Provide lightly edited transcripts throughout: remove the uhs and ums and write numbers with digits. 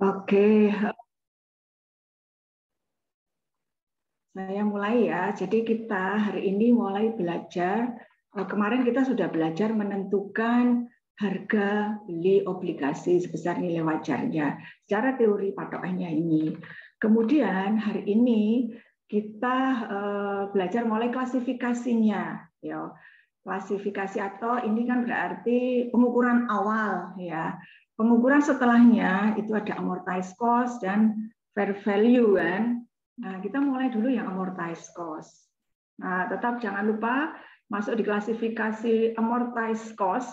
Oke, saya mulai ya. Jadi kita hari ini mulai belajar. Kemarin kita sudah belajar menentukan harga beli obligasi sebesar nilai wajarnya secara teori patokannya ini. Kemudian hari ini kita belajar mulai klasifikasinya, ya. Klasifikasi atau ini kan berarti pengukuran awal, ya. Pengukuran setelahnya itu ada amortized cost dan fair value kan. Nah, kita mulai dulu yang amortized cost. Nah, tetap jangan lupa masuk di klasifikasi amortized cost.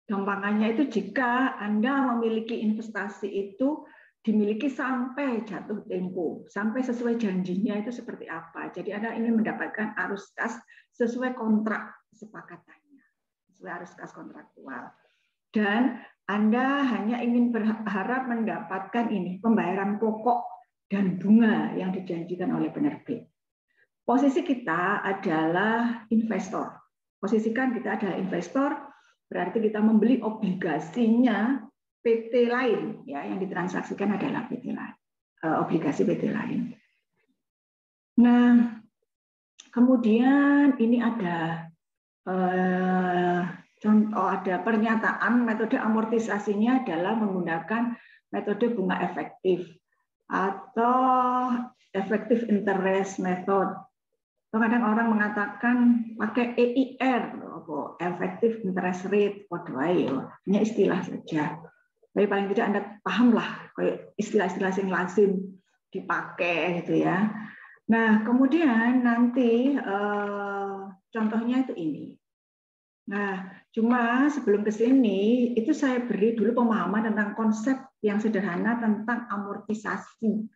Gampangannya itu jika Anda memiliki investasi itu dimiliki sampai jatuh tempo, sampai sesuai janjinya itu seperti apa. Jadi Anda ingin mendapatkan arus kas sesuai kontrak kesepakatannya, sesuai arus kas kontraktual. Dan Anda hanya ingin berharap mendapatkan ini pembayaran pokok dan bunga yang dijanjikan oleh penerbit. Posisi kita adalah investor. Posisikan kita adalah investor, berarti kita membeli obligasinya PT lain, ya, yang ditransaksikan adalah PT lain, obligasi PT lain. Nah, kemudian ini ada contoh, ada pernyataan metode amortisasinya adalah menggunakan metode bunga efektif atau effective interest method. Kadang orang mengatakan pakai EIR, effective interest rate, hanya istilah saja. Tapi paling tidak Anda pahamlah kayak istilah-istilah yang lazim dipakai gitu ya. Nah, kemudian nanti contohnya itu ini. Nah, cuma sebelum ke sini itu saya beri dulu pemahaman tentang konsep yang sederhana tentang amortisasi.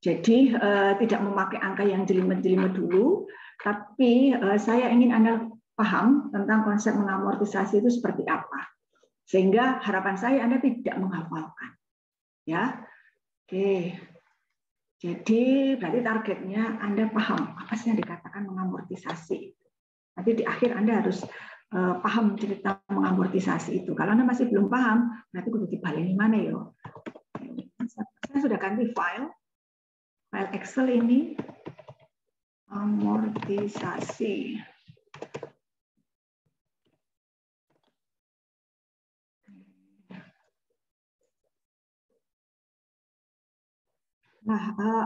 Jadi tidak memakai angka yang jelimet-jelimet dulu, tapi saya ingin Anda paham tentang konsep mengamortisasi itu seperti apa. Sehingga harapan saya Anda tidak menghafalkan. Ya. Oke. Jadi berarti targetnya Anda paham apa sih yang dikatakan mengamortisasi. Nanti di akhir Anda harus paham cerita mengamortisasi itu. Kalau Anda masih belum paham, berarti kudu dibaleni mana yo. Saya sudah ganti file Excel ini amortisasi. Nah,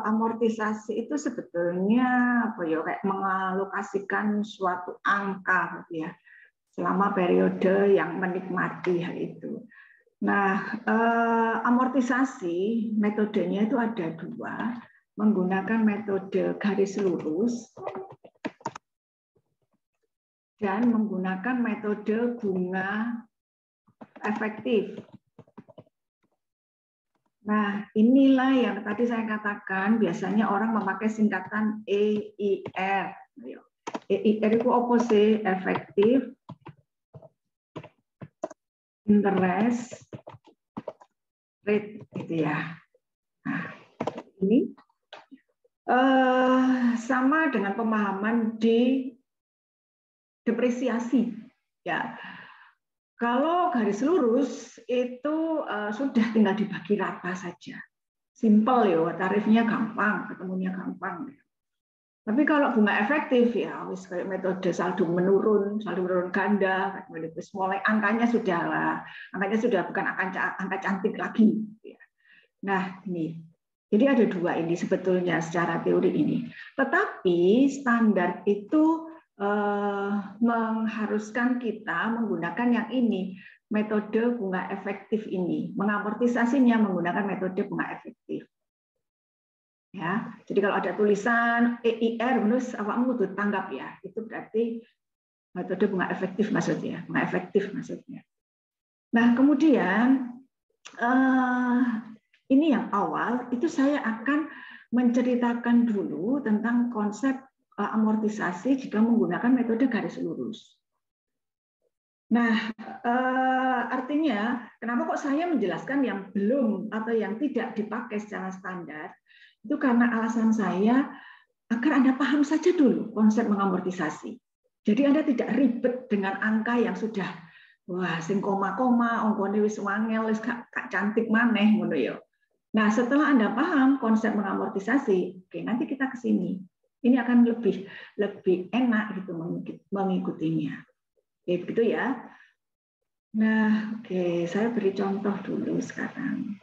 amortisasi itu sebetulnya apa ya, kayak mengalokasikan suatu angka gitu ya selama periode yang menikmati hal itu. Nah, amortisasi metodenya itu ada dua, menggunakan metode garis lurus dan menggunakan metode bunga efektif. Nah, inilah yang tadi saya katakan, biasanya orang memakai singkatan EIR. EIR itu apa sih? Effective interest rate, gitu ya. Nah, ini sama dengan pemahaman di depresiasi, ya. Kalau garis lurus itu sudah tinggal dibagi rata saja, simple ya, tarifnya gampang, ketemunya gampang. Tapi kalau bunga efektif ya, wis kayak metode saldo menurun ganda, mulai angkanya sudah bukan angka cantik lagi. Nah ini, jadi ada dua ini sebetulnya secara teori ini. Tetapi standar itu mengharuskan kita menggunakan yang ini, metode bunga efektif ini, mengamortisasinya menggunakan metode bunga efektif. Ya, jadi kalau ada tulisan EIR, menurut awakmu kudu tanggap ya, itu berarti metode bunga efektif maksudnya, bunga efektif maksudnya. Nah, kemudian ini yang awal itu saya akan menceritakan dulu tentang konsep amortisasi jika menggunakan metode garis lurus. Nah, artinya kenapa kok saya menjelaskan yang belum atau yang tidak dipakai secara standar? Itu karena alasan saya agar Anda paham saja dulu konsep mengamortisasi. Jadi Anda tidak ribet dengan angka yang sudah wah sing koma-koma, ongkone wis wangel, wis gak cantik maneh ngono ya. Nah, setelah Anda paham konsep mengamortisasi, oke, nanti kita ke sini. Ini akan lebih enak gitu mengikutinya. Oke, begitu ya. Nah, oke, saya beri contoh dulu sekarang.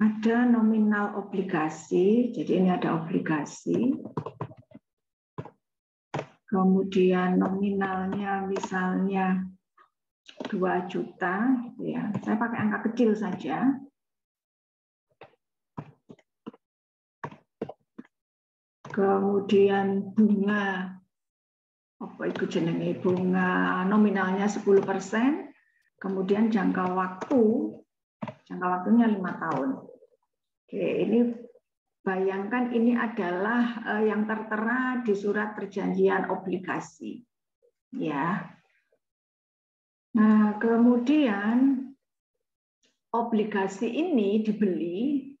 Ada nominal obligasi, jadi ini ada obligasi. Kemudian nominalnya misalnya 2 juta, gitu ya. Saya pakai angka kecil saja. Kemudian bunga, apa itu jenenge, bunga nominalnya 10%, kemudian jangka waktunya 5 tahun. Oke, ini bayangkan ini adalah yang tertera di surat perjanjian obligasi. Ya. Nah, kemudian obligasi ini dibeli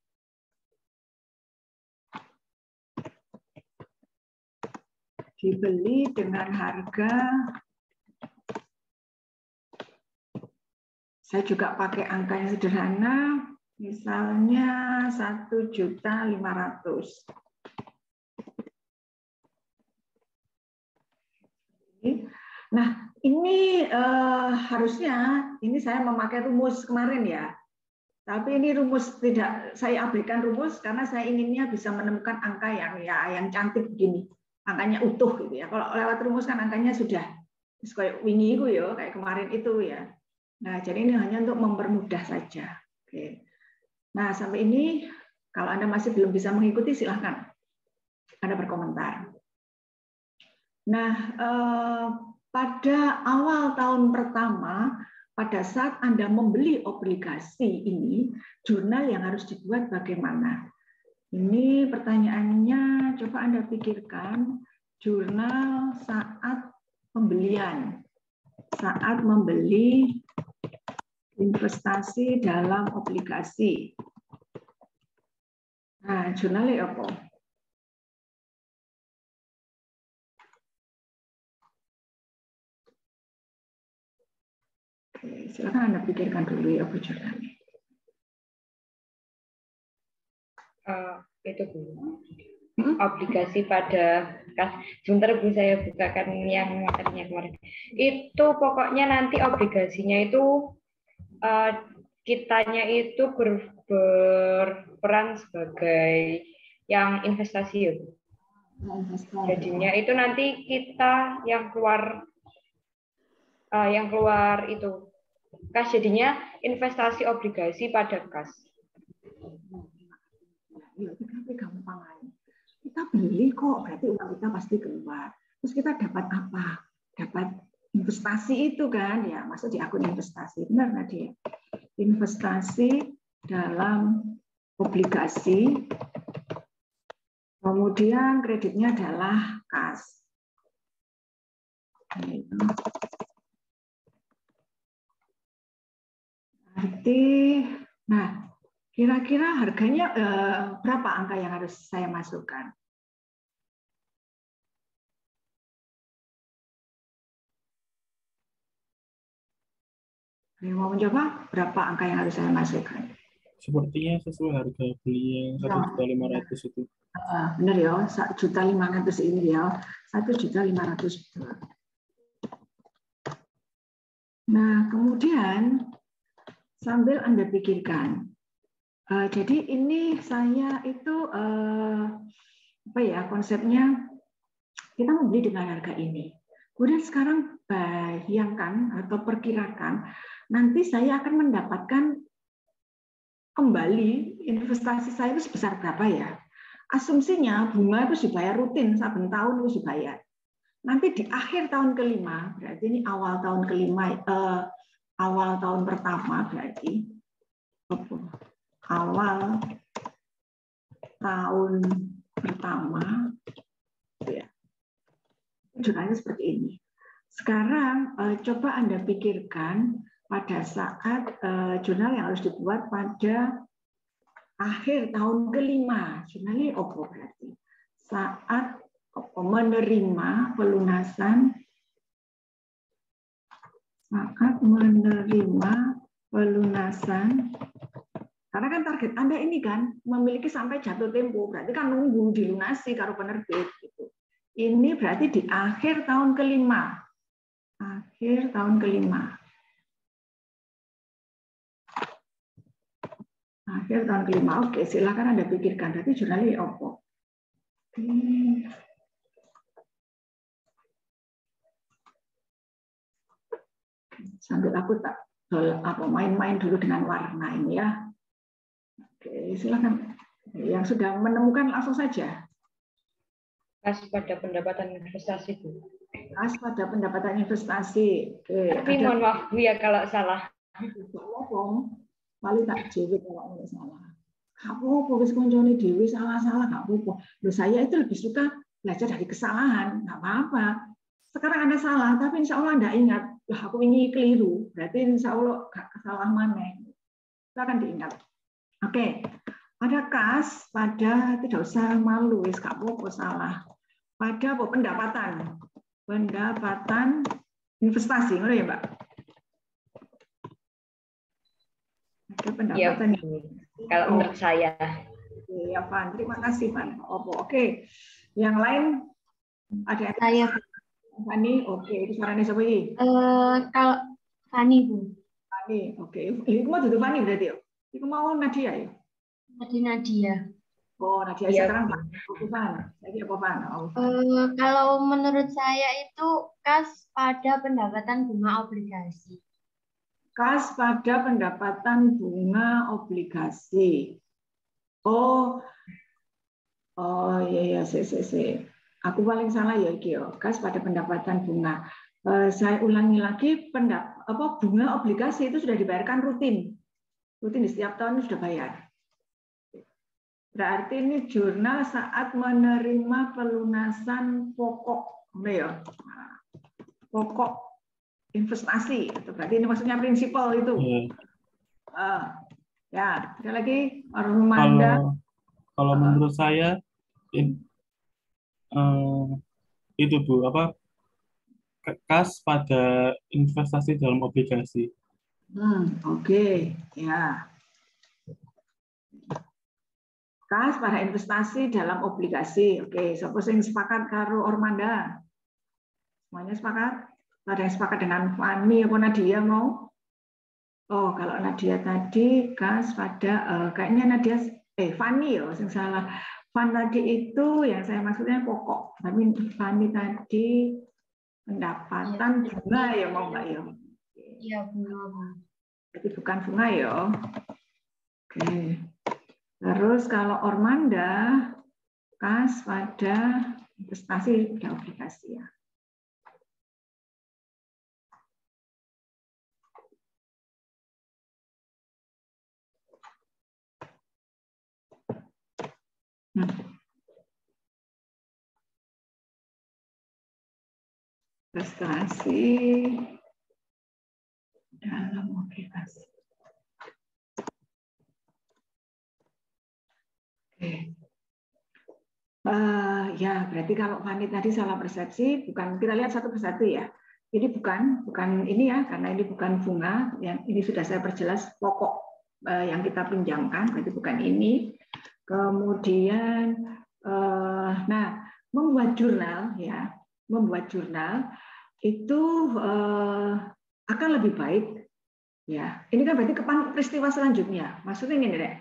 dengan harga, saya juga pakai angka yang sederhana, misalnya 1.500.000. Nah, ini harusnya ini saya memakai rumus kemarin ya. Tapi ini rumus tidak saya abaikan rumus karena saya inginnya bisa menemukan angka yang cantik begini. Angkanya utuh gitu ya. Kalau lewat rumus kan angkanya sudah kayak wingi itu ya, kayak kemarin itu ya. Nah, jadi ini hanya untuk mempermudah saja. Oke. Nah, sampai ini kalau Anda masih belum bisa mengikuti silahkan Anda berkomentar. Nah, pada awal tahun pertama, pada saat Anda membeli obligasi ini, jurnal yang harus dibuat bagaimana? Ini pertanyaannya, coba Anda pikirkan, jurnal saat pembelian, saat membeli investasi dalam obligasi. Nah, jurnalnya apa? Oke, silakan Anda pikirkan dulu ya, Bu jurnalnya. Itu Bu. Obligasi pada kas. Sebentar Bu, saya bukakan yang materinya kemarin. Itu pokoknya nanti obligasinya itu kitanya itu berperan sebagai yang investasi ya Bu. Jadinya itu nanti kita yang keluar itu kas, jadinya investasi obligasi pada kas. Ya, itu gampang aja. Kita beli kok, berarti uang kita pasti keluar. Terus kita dapat apa? Dapat investasi itu kan, ya masuk di akun investasi. Benar nggak dia? Investasi dalam obligasi, kemudian kreditnya adalah kas. Berarti, nah, kira-kira harganya berapa angka yang harus saya masukkan? Mau mencoba? Berapa angka yang harus saya masukkan? Sepertinya sesuai harga beli yang 1.500.000 itu. Benar ya, 1.500.000 ini ya, 1.500.000. Nah, kemudian sambil Anda pikirkan, jadi ini saya itu apa ya konsepnya, kita membeli dengan harga ini. Kemudian sekarang bayangkan atau perkirakan nanti saya akan mendapatkan kembali investasi saya itu sebesar berapa ya? Asumsinya bunga itu dibayar rutin, saben tahun itu dibayar. Nanti di akhir tahun kelima, berarti ini awal tahun kelima, awal tahun pertama berarti awal tahun pertama, ya. Jurnalnya seperti ini. Sekarang coba Anda pikirkan pada saat jurnal yang harus dibuat pada akhir tahun kelima, jurnalnya apa berarti? Saat menerima pelunasan saat menerima pelunasan. Karena kan target Anda ini kan memiliki sampai jatuh tempo, berarti kan nunggu dilunasi karo penerbit gitu. Ini berarti di akhir tahun kelima. Akhir tahun kelima. Akhir tahun kelima. Oke, silakan Anda pikirkan. Berarti jurnalnya apa? Sambil aku tak main-main dulu dengan warna ini ya. Oke, silakan. Yang sudah menemukan langsung saja. Kas pada pendapatan investasi, Bu. Kas pada pendapatan investasi. Oke, tapi mohon maaf Bu ya kalau salah. Paling tak jawab kalau nggak salah. Apa wis koncone dhewe salah-salah nggak apa-apa. Loh, saya itu lebih suka belajar dari kesalahan, nggak apa-apa. Sekarang Anda salah, tapi insya Allah Anda ingat, lah aku ini keliru. Berarti insya Allah nggak salah mana. Itu akan diingat. Oke, ada kas pada, tidak usah malu, wis nggak apa-apa salah. Pada apa? Pendapatan investasi, ngono ya, Mbak? Ada pendapatan. Ya, kalau menurut saya. Ya, Van. Terima kasih, Van. Oke. Yang lain ada saya. Fani, oke. Itu sarannya siapa ini? Kalau Fani, Bu. Fani, oke. Itu mau duduk Fani berarti ya? Itu mau Nadia ya? Tadi Nadia. Oh, Nadia Ya. sekarang Van. Oke, Van. Lagi apa, Van? Kalau menurut saya itu kas pada pendapatan bunga obligasi. Kas pada pendapatan bunga obligasi. Oh iya, aku paling salah ya, Gio. Kas pada pendapatan bunga. Saya ulangi lagi, bunga obligasi itu sudah dibayarkan rutin di setiap tahun sudah bayar. Berarti ini jurnal saat menerima pelunasan pokok, ya, pokok investasi. Berarti ini maksudnya prinsipal itu. Ya, ada lagi Armanda. Kalau menurut saya itu Bu, kas pada investasi dalam obligasi. Oke. Ya. Kas pada investasi dalam obligasi. Oke, siapa yang sepakat karo Ormanda? Semuanya sepakat? Ada yang sepakat dengan Fani atau Nadia mau? Oh, kalau Nadia tadi kas pada kayaknya Nadia Fani ya, yang salah. Fan tadi itu yang saya maksudnya pokok. Tapi Fani tadi pendapatan bunga ya mau Mbak ya? Iya, bunga. Jadi bukan bunga ya. Oke. Terus kalau Ormanda kas pada investasi dan obligasi ya. Investasi dalam obligasi. Ya, berarti kalau Fani tadi salah persepsi, bukan kita lihat satu persatu ya. Ini bukan ini ya, karena ini bukan bunga. Yang ini sudah saya perjelas pokok yang kita pinjamkan, berarti bukan ini. Kemudian, membuat jurnal ya, membuat jurnal itu akan lebih baik ya. Ini kan berarti peristiwa selanjutnya. Maksudnya ini deh.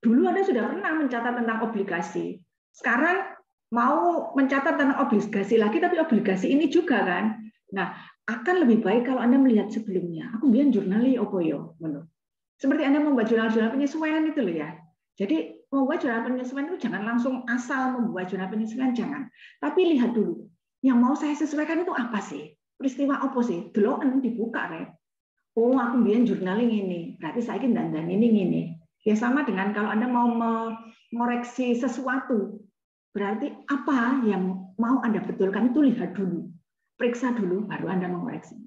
Dulu Anda sudah pernah mencatat tentang obligasi. Sekarang mau mencatat tentang obligasi lagi, tapi obligasi ini juga kan. Nah, akan lebih baik kalau Anda melihat sebelumnya. Aku bilang jurnali opo yo, seperti Anda membuat jurnal-jurnal penyesuaian itu loh ya. Jadi membuat jurnal penyesuaian itu jangan langsung asal membuat jurnal penyesuaian, jangan. Tapi lihat dulu, yang mau saya sesuaikan itu apa sih? Peristiwa apa sih? Deloken dibuka, Rek. Oh, aku bilang jurnaling ini. Berarti saya dan ini. Ya sama dengan kalau Anda mau mengoreksi sesuatu, berarti apa yang mau Anda betulkan itu lihat dulu, periksa dulu, baru Anda mengoreksi.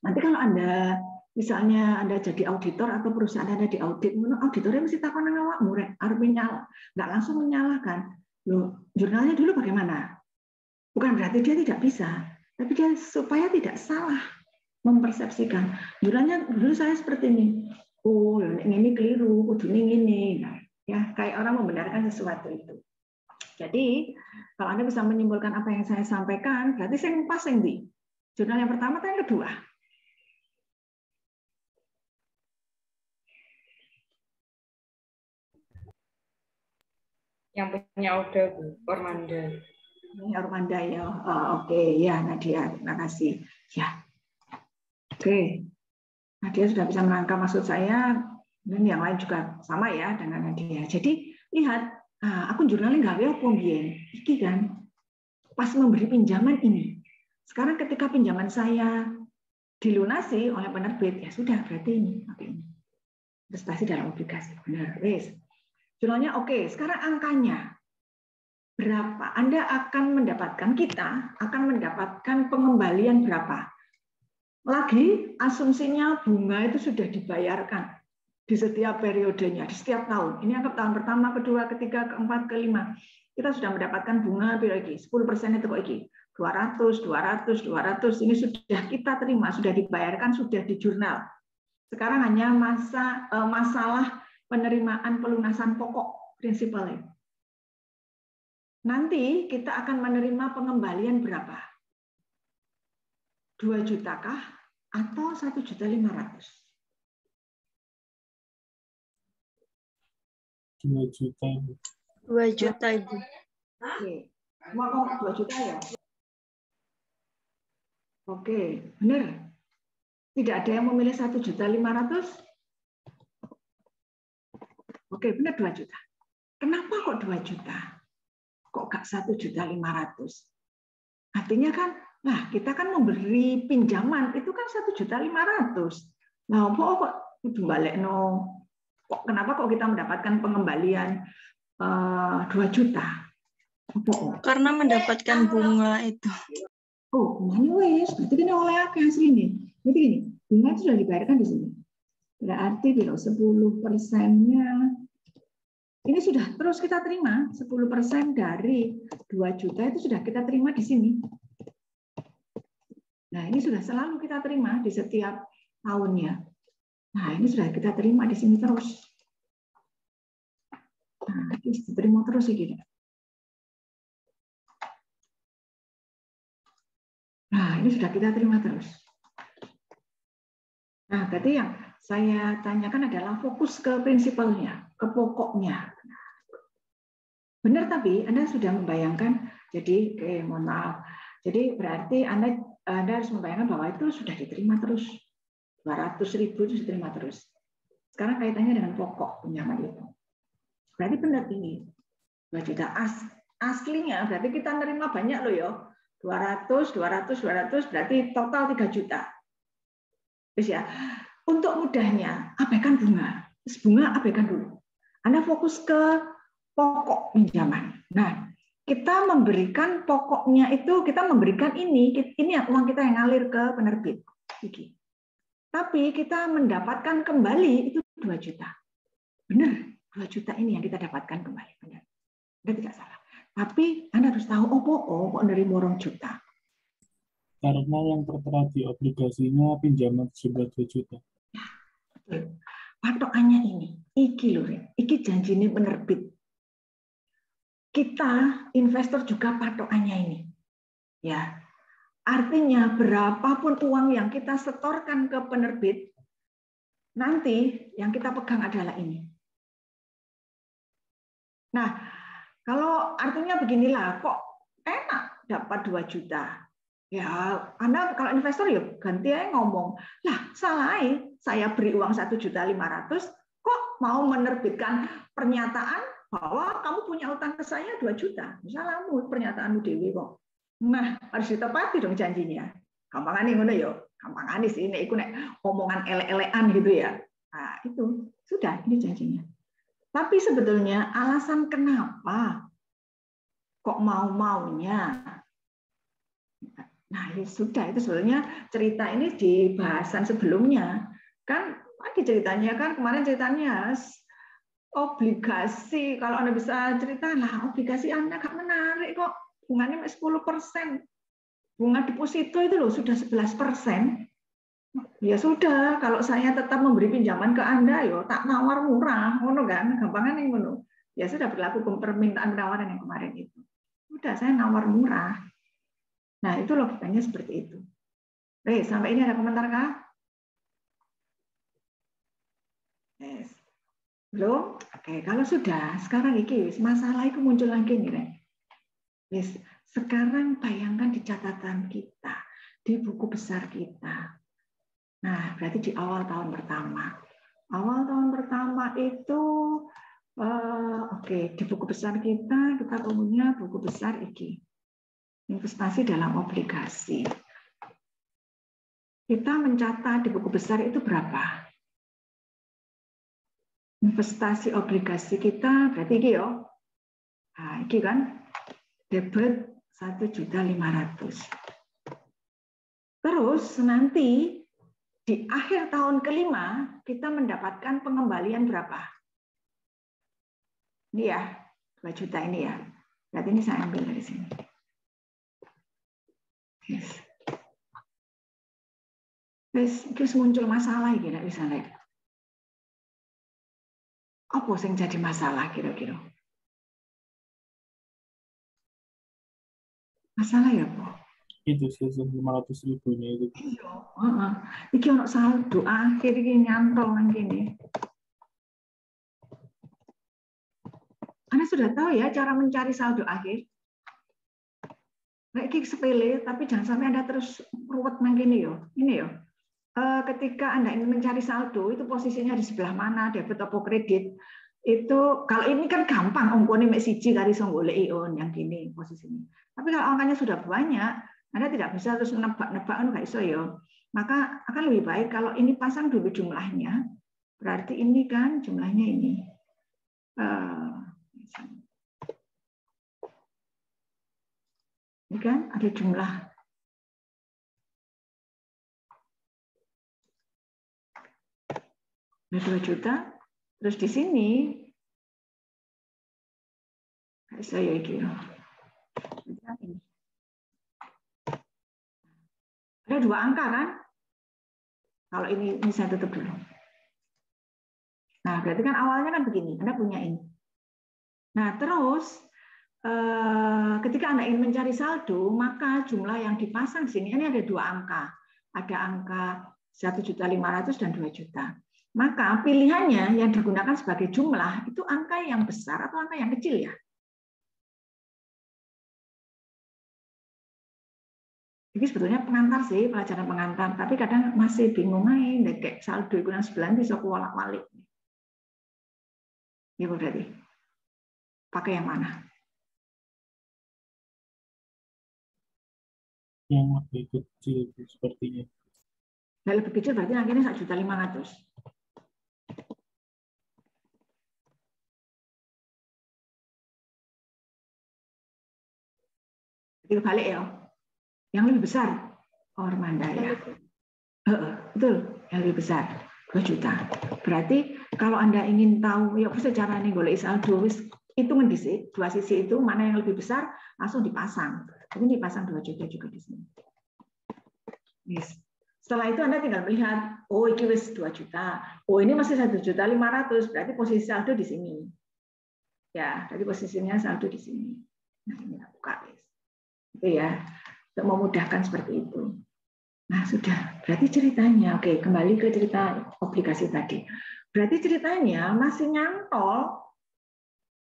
Nanti kalau Anda misalnya Anda jadi auditor atau perusahaan Anda diaudit, auditornya mesti takon awak murek, harus menyala, nggak langsung menyalahkan. Loh, jurnalnya dulu bagaimana? Bukan berarti dia tidak bisa, tapi dia supaya tidak salah. mempersepsikan. Dulu saya seperti ini. Oh, ini keliru, kudu ini. Nah, ya, kayak orang membenarkan sesuatu itu. Jadi, kalau Anda bisa menyimpulkan apa yang saya sampaikan, berarti saya pas yang di jurnal yang pertama atau yang kedua? Yang punya Auda, Ormanda. Ormanda ya. Oke, ya Nadia, terima kasih. Ya. Oke. Nadia sudah bisa menangkap maksud saya, dan yang lain juga sama ya dengan Nadia. Jadi, lihat, aku jurnalnya nggak apa biyen. Iki kan pas memberi pinjaman ini. Sekarang ketika pinjaman saya dilunasi oleh penerbit, ya sudah berarti ini. Oke, ini. Investasi dalam obligasi. Benar, wes. Jurnalnya oke, sekarang angkanya berapa? Anda akan mendapatkan, kita akan mendapatkan pengembalian berapa? Lagi asumsinya bunga itu sudah dibayarkan di setiap periodenya, di setiap tahun. Ini anggap tahun pertama, kedua, ketiga, keempat, kelima. Kita sudah mendapatkan bunga lagi 10% itu kok iki. 200, 200, 200 ini sudah kita terima, sudah dibayarkan, sudah di jurnal. Sekarang hanya masalah penerimaan pelunasan pokok prinsipalnya. Nanti kita akan menerima pengembalian berapa? 2 juta kah atau 1.500.000? 2 juta. 2 juta, Ibu. Oke. Mau ngomong 2 juta ya? Oke, benar. Tidak ada yang memilih 1.500.000? Oke, benar 2 juta. Kenapa kok 2 juta? Kok gak 1.500.000? Artinya kan, nah kita kan memberi pinjaman itu kan 1.500.000. Nah, kok kudu balekno? Kok kenapa kok kita mendapatkan pengembalian 2 juta? Karena mendapatkan bunga itu. Oh, bunganya wes, berarti ini oleh akeh asli nih. Berarti gini, bunga itu sudah dibayarkan di sini. Berarti kalau 10%-nya ini sudah terus kita terima 10% dari 2 juta itu sudah kita terima di sini. Nah, ini sudah selalu kita terima di setiap tahunnya. Nah, ini sudah kita terima di sini terus. Nah, ini diterima terus gitu. Nah, ini sudah kita terima terus. Nah, berarti yang saya tanyakan adalah fokus ke prinsipalnya, ke pokoknya. Benar, tapi Anda sudah membayangkan, jadi, mohon maaf. Jadi berarti Anda harus membayangkan bahwa itu sudah diterima terus. 200.000 itu diterima terus. Sekarang kaitannya dengan pokok pinjaman itu. Berarti benar ini. 2 juta aslinya, berarti kita nerima banyak loh ya. 200, 200, 200, berarti total 3 juta. Terus ya, untuk mudahnya, abaikan bunga. Bunga abaikan dulu. Anda fokus ke pokok pinjaman. Nah, kita memberikan pokoknya itu, kita memberikan ini uang kita yang ngalir ke penerbit. Tapi kita mendapatkan kembali itu 2 juta. Benar, 2 juta ini yang kita dapatkan kembali. Benar. Anda tidak salah. Tapi Anda harus tahu, kok nerima 2 juta. Karena yang tertera di obligasinya pinjaman sejumlah 2 juta. Ya, betul. Patokannya ini, iki lho, iki janjine penerbit. Kita investor juga patokannya ini. Ya. Artinya berapapun uang yang kita setorkan ke penerbit, nanti yang kita pegang adalah ini. Nah, kalau artinya beginilah, kok enak dapat 2 juta. Ya, Anda kalau investor ya ganti aja ngomong, lah salah saya beri uang 1.500.000, kok mau menerbitkan pernyataan bahwa kamu punya utang ke saya 2 juta. Salahmu pernyataanmu dewe kok. Nah, harus ditepati dong janjinya. Gampangane ngono ya. Gampangane sih nek iku nek omongan elek-elekan gitu ya. Nah, itu sudah ini janjinya. Tapi sebetulnya alasan kenapa kok mau-maunya. Nah, ya sudah, itu sebenarnya cerita ini di bahasan sebelumnya. Kan lagi ceritanya kan kemarin ceritanya obligasi, kalau Anda bisa cerita lah, obligasi Anda gak menarik kok. Bunganya 10%. Bunga deposito itu loh sudah 11%. Ya sudah, kalau saya tetap memberi pinjaman ke Anda, yo tak nawar murah, ngono kan, gampangan yang ngono. Ya sudah berlaku permintaan penawaran yang kemarin itu. Udah saya nawar murah. Nah itu logikanya seperti itu. Oke, sampai ini ada komentar kah? Yes. Belum? Oke, kalau sudah, sekarang iki masalah itu muncul lagi nih, yes. Sekarang bayangkan di catatan kita, di buku besar kita. Nah, berarti di awal tahun pertama. Awal tahun pertama itu, oke, di buku besar kita punya buku besar iki. Investasi dalam obligasi. Kita mencatat di buku besar itu berapa? Investasi obligasi kita, berarti iki yo. Nah, iki kan, debit 1.500.000. Terus nanti di akhir tahun kelima, kita mendapatkan pengembalian berapa? Ini ya, 2 juta ini ya. Berarti ini saya ambil dari sini. Terus muncul masalah ini, tidak bisa naik. Apa yang jadi masalah kira-kira? Masalah ya, Pak? Itu sih 500.000 itu. Iya, iki ono saldo akhir iki nyantol nang kene. Anda sudah tahu ya cara mencari saldo akhir? Kayak iki sepele, tapi jangan sampai Anda terus ruwet nang kene yo. Ini yo. Ketika Anda ingin mencari saldo, itu posisinya di sebelah mana, debit atau kredit. Itu kalau ini kan gampang, ongkone mek siji kali iso goleki yang gini posisinya. Tapi kalau angkanya sudah banyak, Anda tidak bisa terus nebak-nebak kan nggak iso ya. Maka akan lebih baik kalau ini pasang dulu jumlahnya. Berarti ini kan jumlahnya ini. Ini kan ada jumlah. Ada 2 juta. Terus di sini saya kira ada 2 angka kan? Kalau ini saya tutup dulu. Nah, berarti kan awalnya kan begini, Anda punya ini. Nah, terus ketika Anda ingin mencari saldo, maka jumlah yang dipasang sini ini ada 2 angka. Ada angka 1.500.000 dan 2 juta. Maka pilihannya yang digunakan sebagai jumlah itu angka yang besar atau angka yang kecil ya. Jadi sebetulnya pengantar sih, pelajaran pengantar, tapi kadang masih bingung aja, kayak saldo ikutan 9 bisa kuwalak-walik. Ya berarti pakai yang mana? Yang lebih kecil sepertinya. Nah, lebih kecil berarti akhirnya 1.500.000. Jadi balik ya. Yang lebih besar, Ormanda ya. Betul, yang lebih besar, 2 juta. Berarti kalau Anda ingin tahu, ya apa caranya golek saldo, itu mendisik, 2 sisi itu mana yang lebih besar, langsung dipasang. Ini dipasang 2 juta juga di sini. Yes. Setelah itu Anda tinggal melihat, oh ini wis 2 juta, oh ini masih 1.500.000, berarti posisi saldo di sini. Ya, jadi posisinya saldo di sini. Nah, ini buka. Itu ya, untuk memudahkan seperti itu. Nah, sudah. Berarti ceritanya, oke, kembali ke cerita obligasi tadi. Berarti ceritanya masih nyantol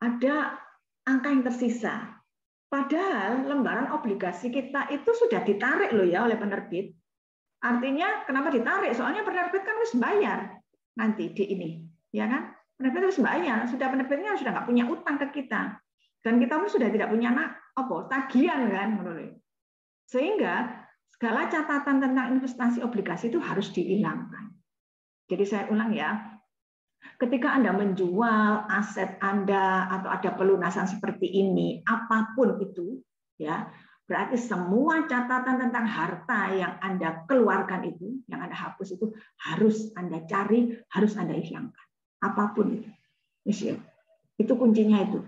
ada angka yang tersisa. Padahal lembaran obligasi kita itu sudah ditarik loh ya oleh penerbit. Artinya kenapa ditarik? Soalnya penerbit kan harus bayar nanti di ini, ya kan? Penerbit harus bayar. Sudah penerbitnya sudah nggak punya utang ke kita, dan kita pun sudah tidak punya tagihan kan, menurut. Sehingga segala catatan tentang investasi obligasi itu harus dihilangkan. Jadi saya ulang ya, ketika Anda menjual aset Anda atau ada pelunasan seperti ini, apapun itu, ya berarti semua catatan tentang harta yang Anda keluarkan itu, yang Anda hapus itu harus Anda cari, harus Anda hilangkan, apapun itu. Itu kuncinya itu.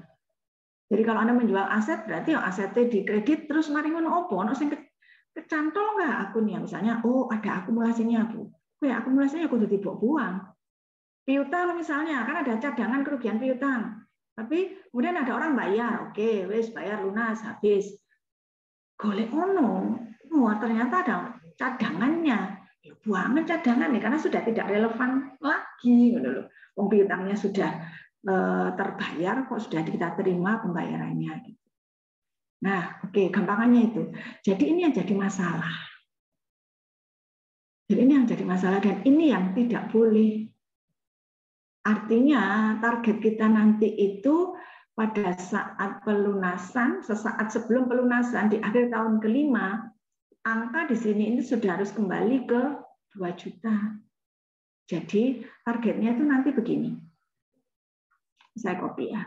Jadi kalau Anda menjual aset, berarti asetnya dikredit terus mari ngono opo, ono sing kecantol nggak akunnya? Misalnya, oh ada akumulasinya, Bu. Ya, akumulasinya kudu dibuang. Piutang misalnya, kan ada cadangan kerugian piutang. Tapi kemudian ada orang bayar, oke, wes bayar lunas, habis. Golek ono, ternyata ada cadangannya. Ya, buangan cadangan nih, karena sudah tidak relevan lagi. Piutangnya sudah terbayar, kok sudah kita terima pembayarannya. Nah, oke, gampangannya itu. Jadi ini yang jadi masalah. Dan ini yang jadi masalah, dan ini yang tidak boleh. Artinya target kita nanti itu pada saat pelunasan, sesaat sebelum pelunasan di akhir tahun kelima, angka di sini ini sudah harus kembali ke 2 juta. Jadi targetnya itu nanti begini. Saya copy ya.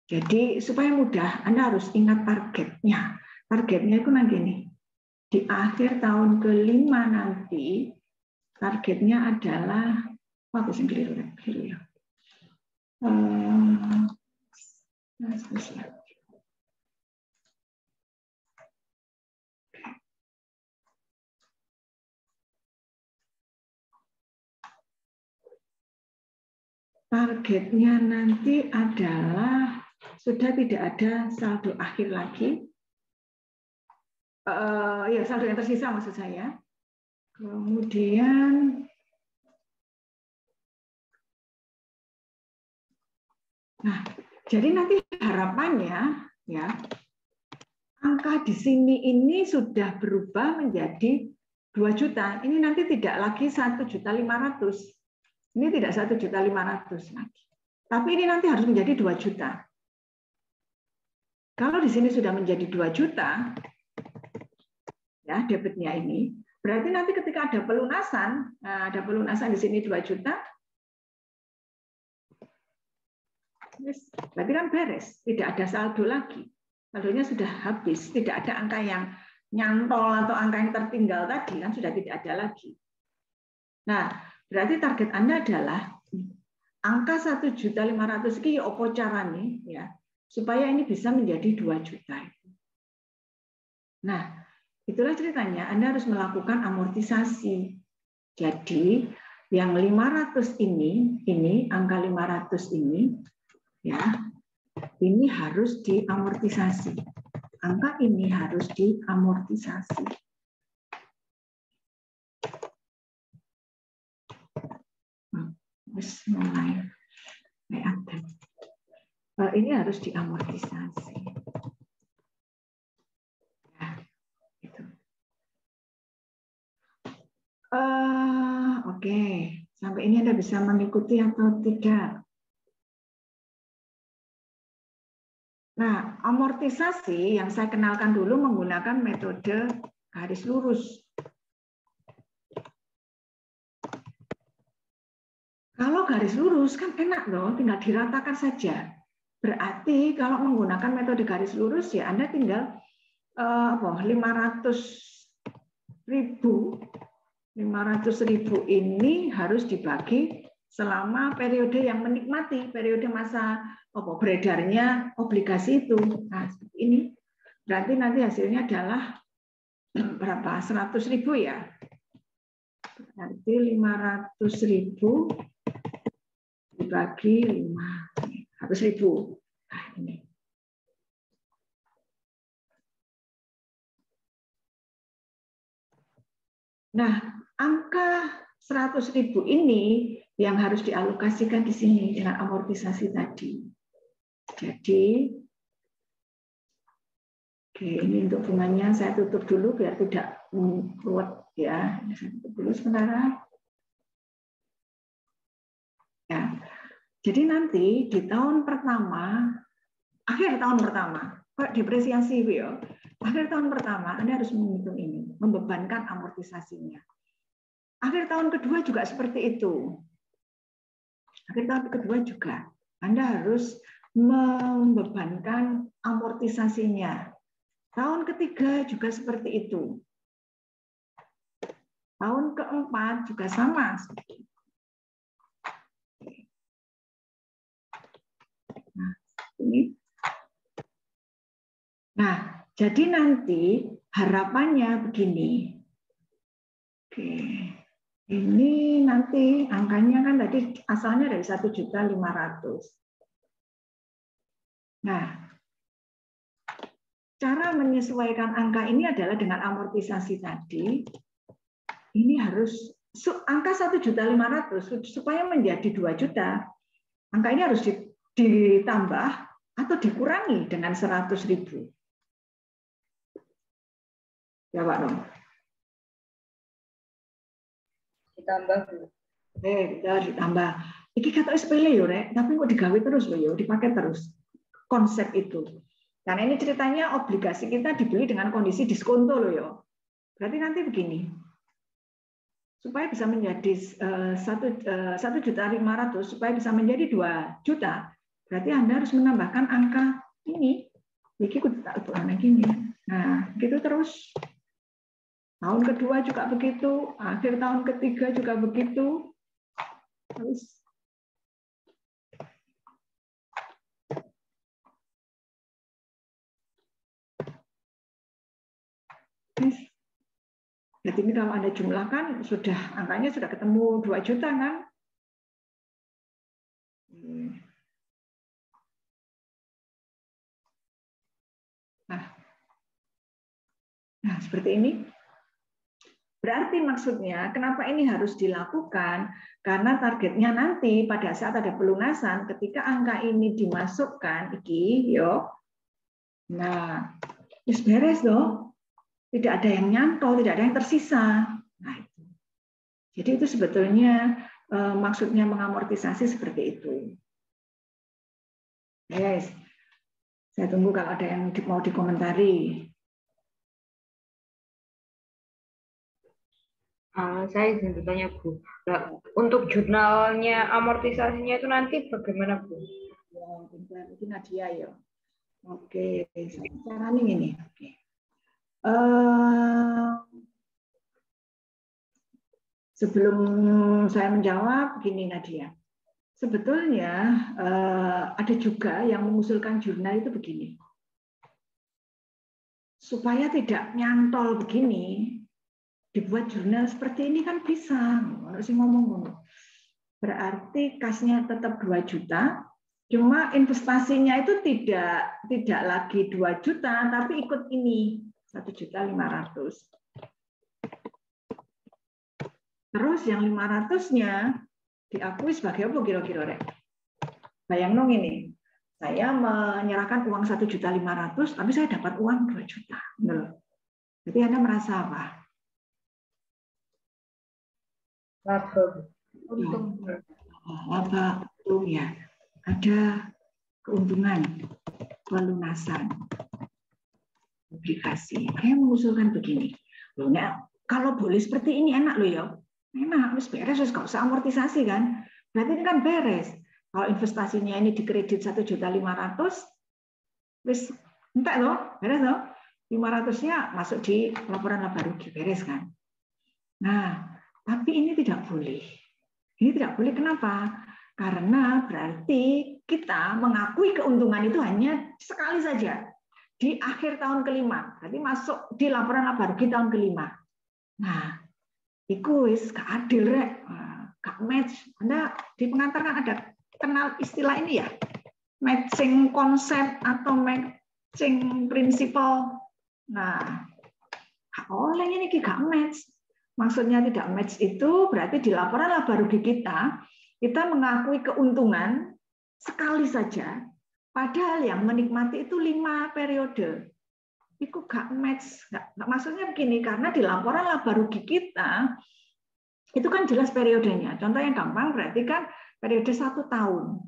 Jadi supaya mudah, Anda harus ingat targetnya. Targetnya itu nanti nih. Di akhir tahun kelima nanti, targetnya adalah, aku sing keliru ya. Targetnya nanti adalah sudah tidak ada saldo akhir lagi. Ya, saldo yang tersisa maksud saya. Kemudian nah, jadi nanti harapannya ya angka di sini ini sudah berubah menjadi 2 juta. Ini nanti tidak lagi 1.500.000. Ini tidak 1.500.000 lagi. Tapi ini nanti harus menjadi 2 juta. Kalau di sini sudah menjadi 2 juta, ya debitnya ini, berarti nanti ketika ada pelunasan, ada pelunasan di sini 2 juta, berarti kan beres, tidak ada saldo lagi. Saldonya sudah habis, tidak ada angka yang nyantol atau angka yang tertinggal tadi, kan sudah tidak ada lagi. Nah, berarti target Anda adalah angka 1.500.000 ini opo caranya ya, supaya ini bisa menjadi 2 juta. Nah, itulah ceritanya, Anda harus melakukan amortisasi. Jadi, yang 500 ini angka 500 ini, ya, ini harus diamortisasi. Angka ini harus diamortisasi. Mulai ini harus diamortisasi. Oke, sampai ini Anda bisa mengikuti atau tidak? Nah, amortisasi yang saya kenalkan dulu menggunakan metode garis lurus. Kalau garis lurus kan enak loh, tinggal diratakan saja. Berarti kalau menggunakan metode garis lurus ya Anda tinggal 500.000 ini harus dibagi selama periode yang menikmati, periode masa beredarnya obligasi itu. Nah, seperti ini. Berarti nanti hasilnya adalah berapa? 100.000 ya. Berarti 500.000 dibagi 5. 100.000. Nah, ini. Nah, angka 100.000 ini yang harus dialokasikan di sini dengan amortisasi tadi. Jadi, oke, ini untuk bunganya saya tutup dulu biar tidak ruwet ya. Saya tutup dulu sebentar. Ya. Jadi nanti di tahun pertama, akhir tahun pertama, depresiasi ya. Akhir tahun pertama Anda harus menghitung ini, membebankan amortisasinya. Akhir tahun kedua juga seperti itu. Akhir tahun kedua juga Anda harus membebankan amortisasinya. Tahun ketiga juga seperti itu. Tahun keempat juga sama. Nah, ini. Nah, Jadi nanti harapannya begini. Oke. Ini nanti angkanya kan tadi asalnya dari 1.500.000. Nah, cara menyesuaikan angka ini adalah dengan amortisasi tadi. Ini harus angka 1.500.000 supaya menjadi 2 juta. Angka ini harus ditambah atau dikurangi dengan 100.000. Ya Pak Dong. Ditambah. Kita ditambah. Iki kata sepele yo rek, tapi kok digawe terus loh yo, dipakai terus konsep itu. Karena ini ceritanya obligasi kita dibeli dengan kondisi diskonto loh yo. Berarti nanti begini. Supaya bisa menjadi 1.500.000 supaya bisa menjadi 2 juta, berarti Anda harus menambahkan angka ini. Iki kudu tak lebokno gini. Nah, gitu terus. Tahun kedua juga begitu, akhir tahun ketiga juga begitu. Terus jadi ini kalau Anda jumlahkan sudah angkanya sudah ketemu 2 juta kan? Nah, seperti ini. Berarti maksudnya kenapa ini harus dilakukan? Karena targetnya nanti pada saat ada pelunasan, ketika angka ini dimasukkan, iki, yo. Nah, beres dong. Tidak ada yang nyantol, tidak ada yang tersisa. Nah, itu. Jadi itu sebetulnya maksudnya mengamortisasi seperti itu. Yes. Saya tunggu kalau ada yang mau dikomentari. Saya izin bertanya Bu. Nah, untuk jurnalnya amortisasinya itu nanti bagaimana Bu? Ya, itu Nadia ya. Oke, caranya ini. Oke. Sebelum saya menjawab, begini Nadia. Sebetulnya ada juga yang mengusulkan jurnal itu begini. Supaya tidak nyantol begini, dibuat jurnal seperti ini kan bisa. Harus ngomong. Berarti kasnya tetap 2 juta, cuma investasinya itu tidak lagi 2 juta, tapi ikut ini 1.500.000. Terus yang 500-nya diakui sebagai apa kira-kira? Bayang dong ini, saya menyerahkan uang 1.500.000, tapi saya dapat uang 2 juta. Jadi Anda merasa apa? Laba, untung ya. Ada keuntungan, pelunasan, obligasi. Saya mengusulkan begini. Loh, nah, kalau boleh seperti ini enak loh ya. Enak, harus beres, harus nggak usah amortisasi kan. Berarti ini kan beres. Kalau investasinya ini dikredit 1.500.000, wis entek loh, beres loh. 500-nya masuk di laporan laba rugi, beres kan. Nah, tapi ini tidak boleh. Ini tidak boleh kenapa? Karena berarti kita mengakui keuntungan itu hanya sekali saja di akhir tahun kelima. Berarti masuk di laporan laba rugi tahun kelima. Nah, itu wis gak adil rek, gak match. Anda di pengantar kan ada kenal istilah ini ya, matching konsep atau matching prinsipal. Nah, oleh ini gak match. Maksudnya tidak match itu berarti di laporan laba rugi kita mengakui keuntungan sekali saja, padahal yang menikmati itu 5 periode. Itu gak match. Maksudnya begini, karena di laporan laba rugi kita itu kan jelas periodenya. Contoh yang gampang berarti kan periode 1 tahun.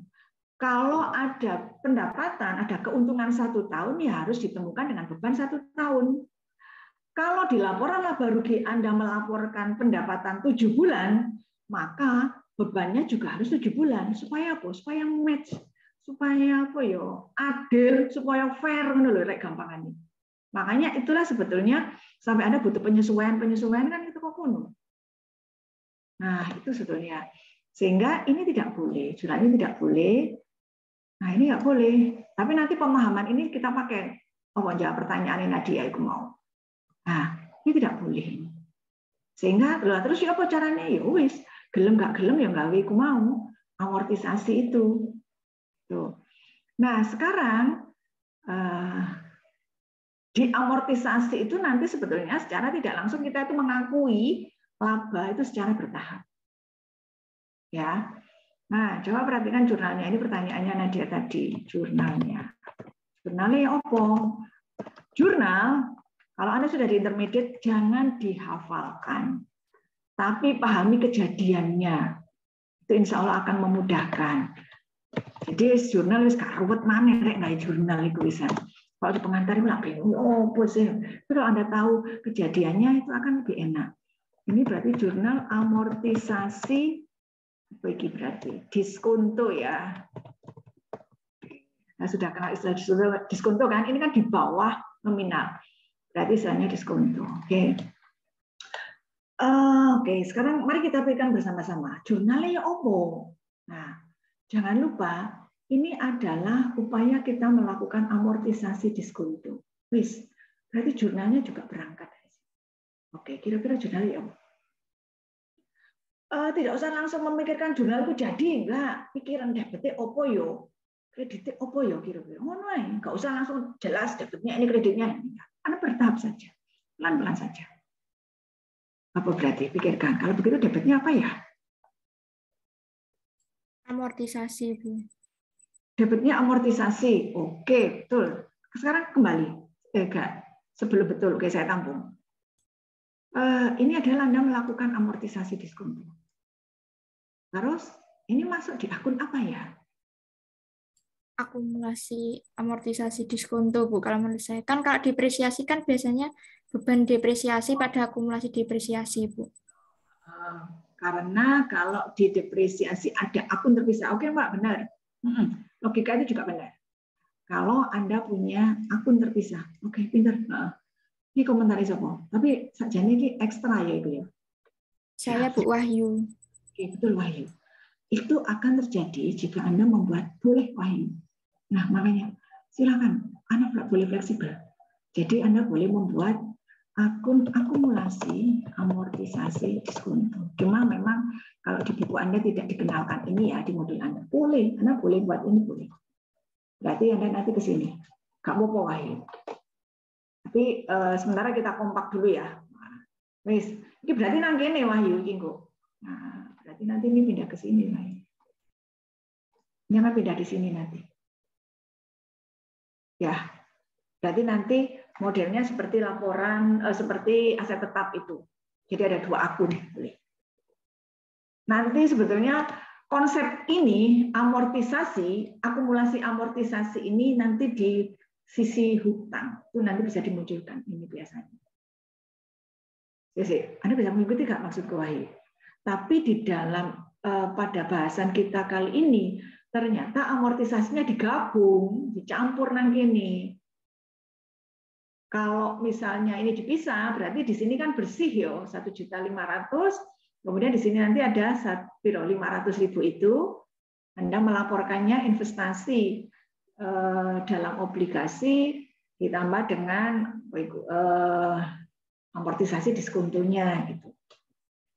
Kalau ada pendapatan, ada keuntungan 1 tahun, ya harus ditemukan dengan beban 1 tahun. Kalau di laporan laba rugi Anda melaporkan pendapatan 7 bulan, maka bebannya juga harus 7 bulan. Supaya apa? Supaya match, supaya apa ya? Adil, supaya fair menurut rek gampangannya. Makanya itulah sebetulnya sampai Anda butuh penyesuaian kan itu kok kuno. Nah, itu sebetulnya. Sehingga ini tidak boleh, jurnal ini tidak boleh. Nah, ini nggak boleh. Tapi nanti pemahaman ini kita pakai jawab pertanyaan Nadia iku mau. Nah, ini tidak boleh. Sehingga terus ya apa caranya? Ya wis, gelem gak gelem ya gawe iku mau, amortisasi itu. Tuh. Nah, sekarang di amortisasi itu nanti sebetulnya secara tidak langsung kita itu mengakui laba itu secara bertahap. Ya. Nah, coba perhatikan jurnalnya. Ini pertanyaannya Nadia tadi, jurnalnya. Jurnalnya apa? Jurnal, kalau Anda sudah di intermediate, jangan dihafalkan. Tapi pahami kejadiannya. Itu insya Allah akan memudahkan. Jadi jurnal wis gak ruwet maneh rek gawe jurnal iku wisan. Kalau di pengantar itu bingung, opo sih. Kalau Anda tahu kejadiannya itu akan lebih enak. Ini berarti jurnal amortisasi bagi berarti diskonto ya. Nah, sudah kenal istilah diskonto kan? Ini kan di bawah nominal. Berarti istilahnya diskonto. Oke. Oke, sekarang mari kita berikan bersama-sama. Jurnalnya ya opo? Nah, jangan lupa ini adalah upaya kita melakukan amortisasi diskonto. Wis, berarti jurnalnya juga berangkat. Oke, kira-kira jurnalnya apa? Tidak usah langsung memikirkan jurnal itu jadi, enggak. Pikiran debitnya opo yo, kreditnya opo yo kira-kira. Ngono ae, enggak usah langsung jelas debitnya ini kreditnya ini. Anda bertahap saja, pelan-pelan saja. Apa berarti? Pikirkan. Kalau begitu debitnya apa ya? Amortisasi, Bu. Debitnya amortisasi. Oke, betul. Sekarang kembali. Enggak. Sebelum betul, oke saya tampung. Ini adalah Anda melakukan amortisasi diskonto. Terus, ini masuk di akun apa ya? Akumulasi amortisasi diskonto, Bu. Kalau menurut saya kan kalau depresiasi kan biasanya beban depresiasi pada akumulasi depresiasi, Bu. Karena kalau di depresiasi ada akun terpisah. Oke, Mbak, benar. Logika itu juga benar. Kalau Anda punya akun terpisah. Oke, pintar. Ini komentar siapa? Tapi sajane ini ekstra ya itu ya. Saya Bu Wahyu. Oke, betul Wahyu. Itu akan terjadi jika Anda membuat boleh Wahyu. Nah, makanya silakan Anda boleh fleksibel. Jadi Anda boleh membuat akun akumulasi amortisasi diskonto. Cuma memang kalau di buku Anda tidak dikenalkan ini ya di modul Anda. Boleh, Anda boleh buat ini boleh. Berarti Anda nanti ke sini. Gak apa-apa Wahyu. Tapi sementara kita kompak dulu ya. Wis, ini berarti nang kene Wahyu iki kok. Nah, berarti nanti ini pindah ke sini Wahyu. Jangan pindah di sini nanti. Ya. Berarti nanti modelnya seperti laporan seperti aset tetap itu. Jadi ada 2 akun. Nanti sebetulnya konsep ini amortisasi, akumulasi amortisasi ini nanti di sisi hutang itu nanti bisa dimunculkan ini biasanya. Jadi, Anda bisa mengikuti nggak maksud Wahyu? Tapi di dalam pada bahasan kita kali ini ternyata amortisasinya digabung, dicampur nang kene. Kalau misalnya ini dipisah, berarti di sini kan bersih ya 1.500.000. Kemudian di sini nanti ada 500.000 itu Anda melaporkannya investasi dalam obligasi ditambah dengan amortisasi diskontonya gitu.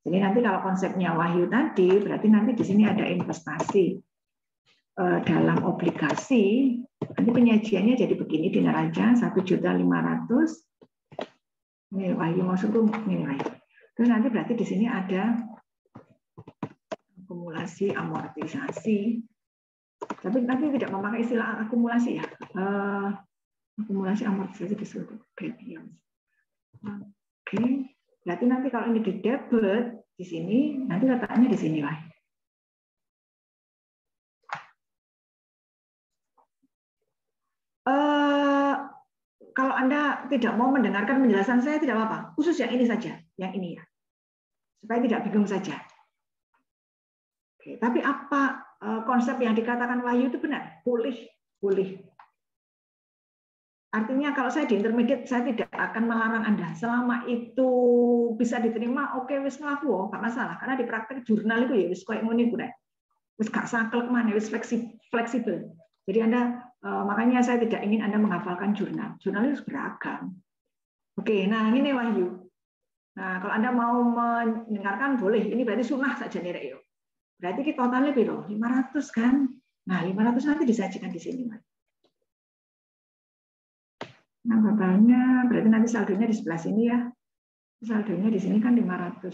Jadi nanti kalau konsepnya Wahyu tadi berarti nanti di sini ada investasi dalam obligasi. Nanti penyajiannya jadi begini di neraca 1.500.000. Ini Wahyu maksudku ini Wahyu. Terus nanti berarti di sini ada akumulasi amortisasi. Tapi nanti tidak memakai istilah akumulasi ya. Akumulasi amortisasi disebut premium. Oke, berarti nanti kalau ini di debit di sini, nanti letaknya di sini lah. Kalau Anda tidak mau mendengarkan penjelasan saya tidak apa-apa, khusus yang ini saja, yang ini ya, supaya tidak bingung saja. Oke, tapi apa konsep yang dikatakan Wahyu itu benar? Boleh, boleh. Artinya kalau saya di intermediate saya tidak akan melarang Anda. Selama itu bisa diterima, oke wis mlaku, enggak masalah. Karena di praktek jurnal itu ya wis koyo ngene kuwi. Wis gak sakel kemana, wis fleksibel. Jadi Anda Makanya saya tidak ingin Anda menghafalkan jurnal. Jurnal itu beragam. Oke, nah ini Wahyu. Nah, kalau Anda mau mendengarkan boleh. Ini berarti sunnah saja nih, Rek. Berarti kita totalnya berapa? 500 kan? Nah, 500 nanti disajikan di sini, Mas. Nah, totalnya berarti nanti saldonya di sebelah sini ya. Saldonya di sini kan 500.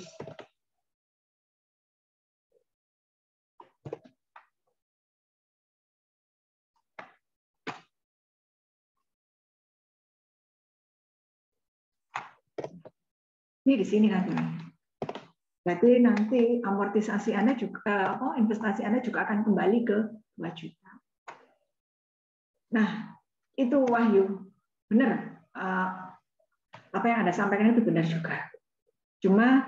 Ini di sini nanti. Berarti nanti amortisasi Anda juga, investasi Anda juga akan kembali ke 2 juta. Nah, itu Wahyu. Benar. Apa yang Anda sampaikan itu benar juga. Cuma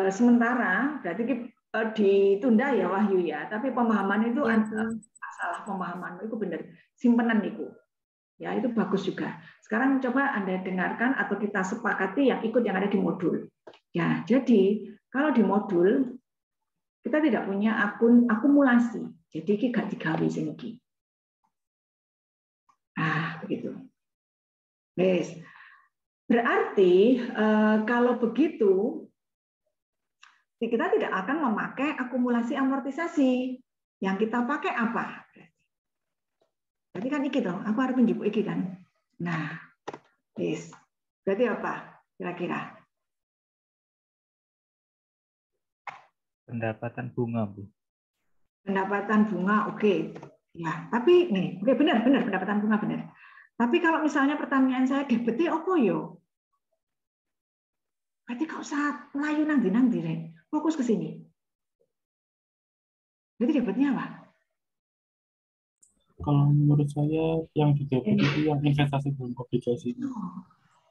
sementara, berarti ditunda ya Wahyu ya. Tapi pemahaman itu masalah pemahaman itu benar. Simpenan itu. Ya, itu bagus juga. Sekarang coba Anda dengarkan atau kita sepakati yang ikut yang ada di modul. Ya, jadi kalau di modul kita tidak punya akun akumulasi. Jadi kita gak digawe sini. Nah, begitu. Yes. Berarti kalau begitu kita tidak akan memakai akumulasi amortisasi. Yang kita pakai apa? Berarti kan iki toh, aku harus menjemput iki kan. Nah, yes. Berarti apa kira-kira? Pendapatan bunga, Bu. Pendapatan bunga, oke. Ya, tapi nih, oke benar pendapatan bunga benar. Tapi kalau misalnya pertanyaan saya debete opo yo? Berarti kau usah melayu nang di, fokus ke sini. Berarti debetnya apa? Kalau menurut saya yang di debit itu yang investasi dalam obligasi.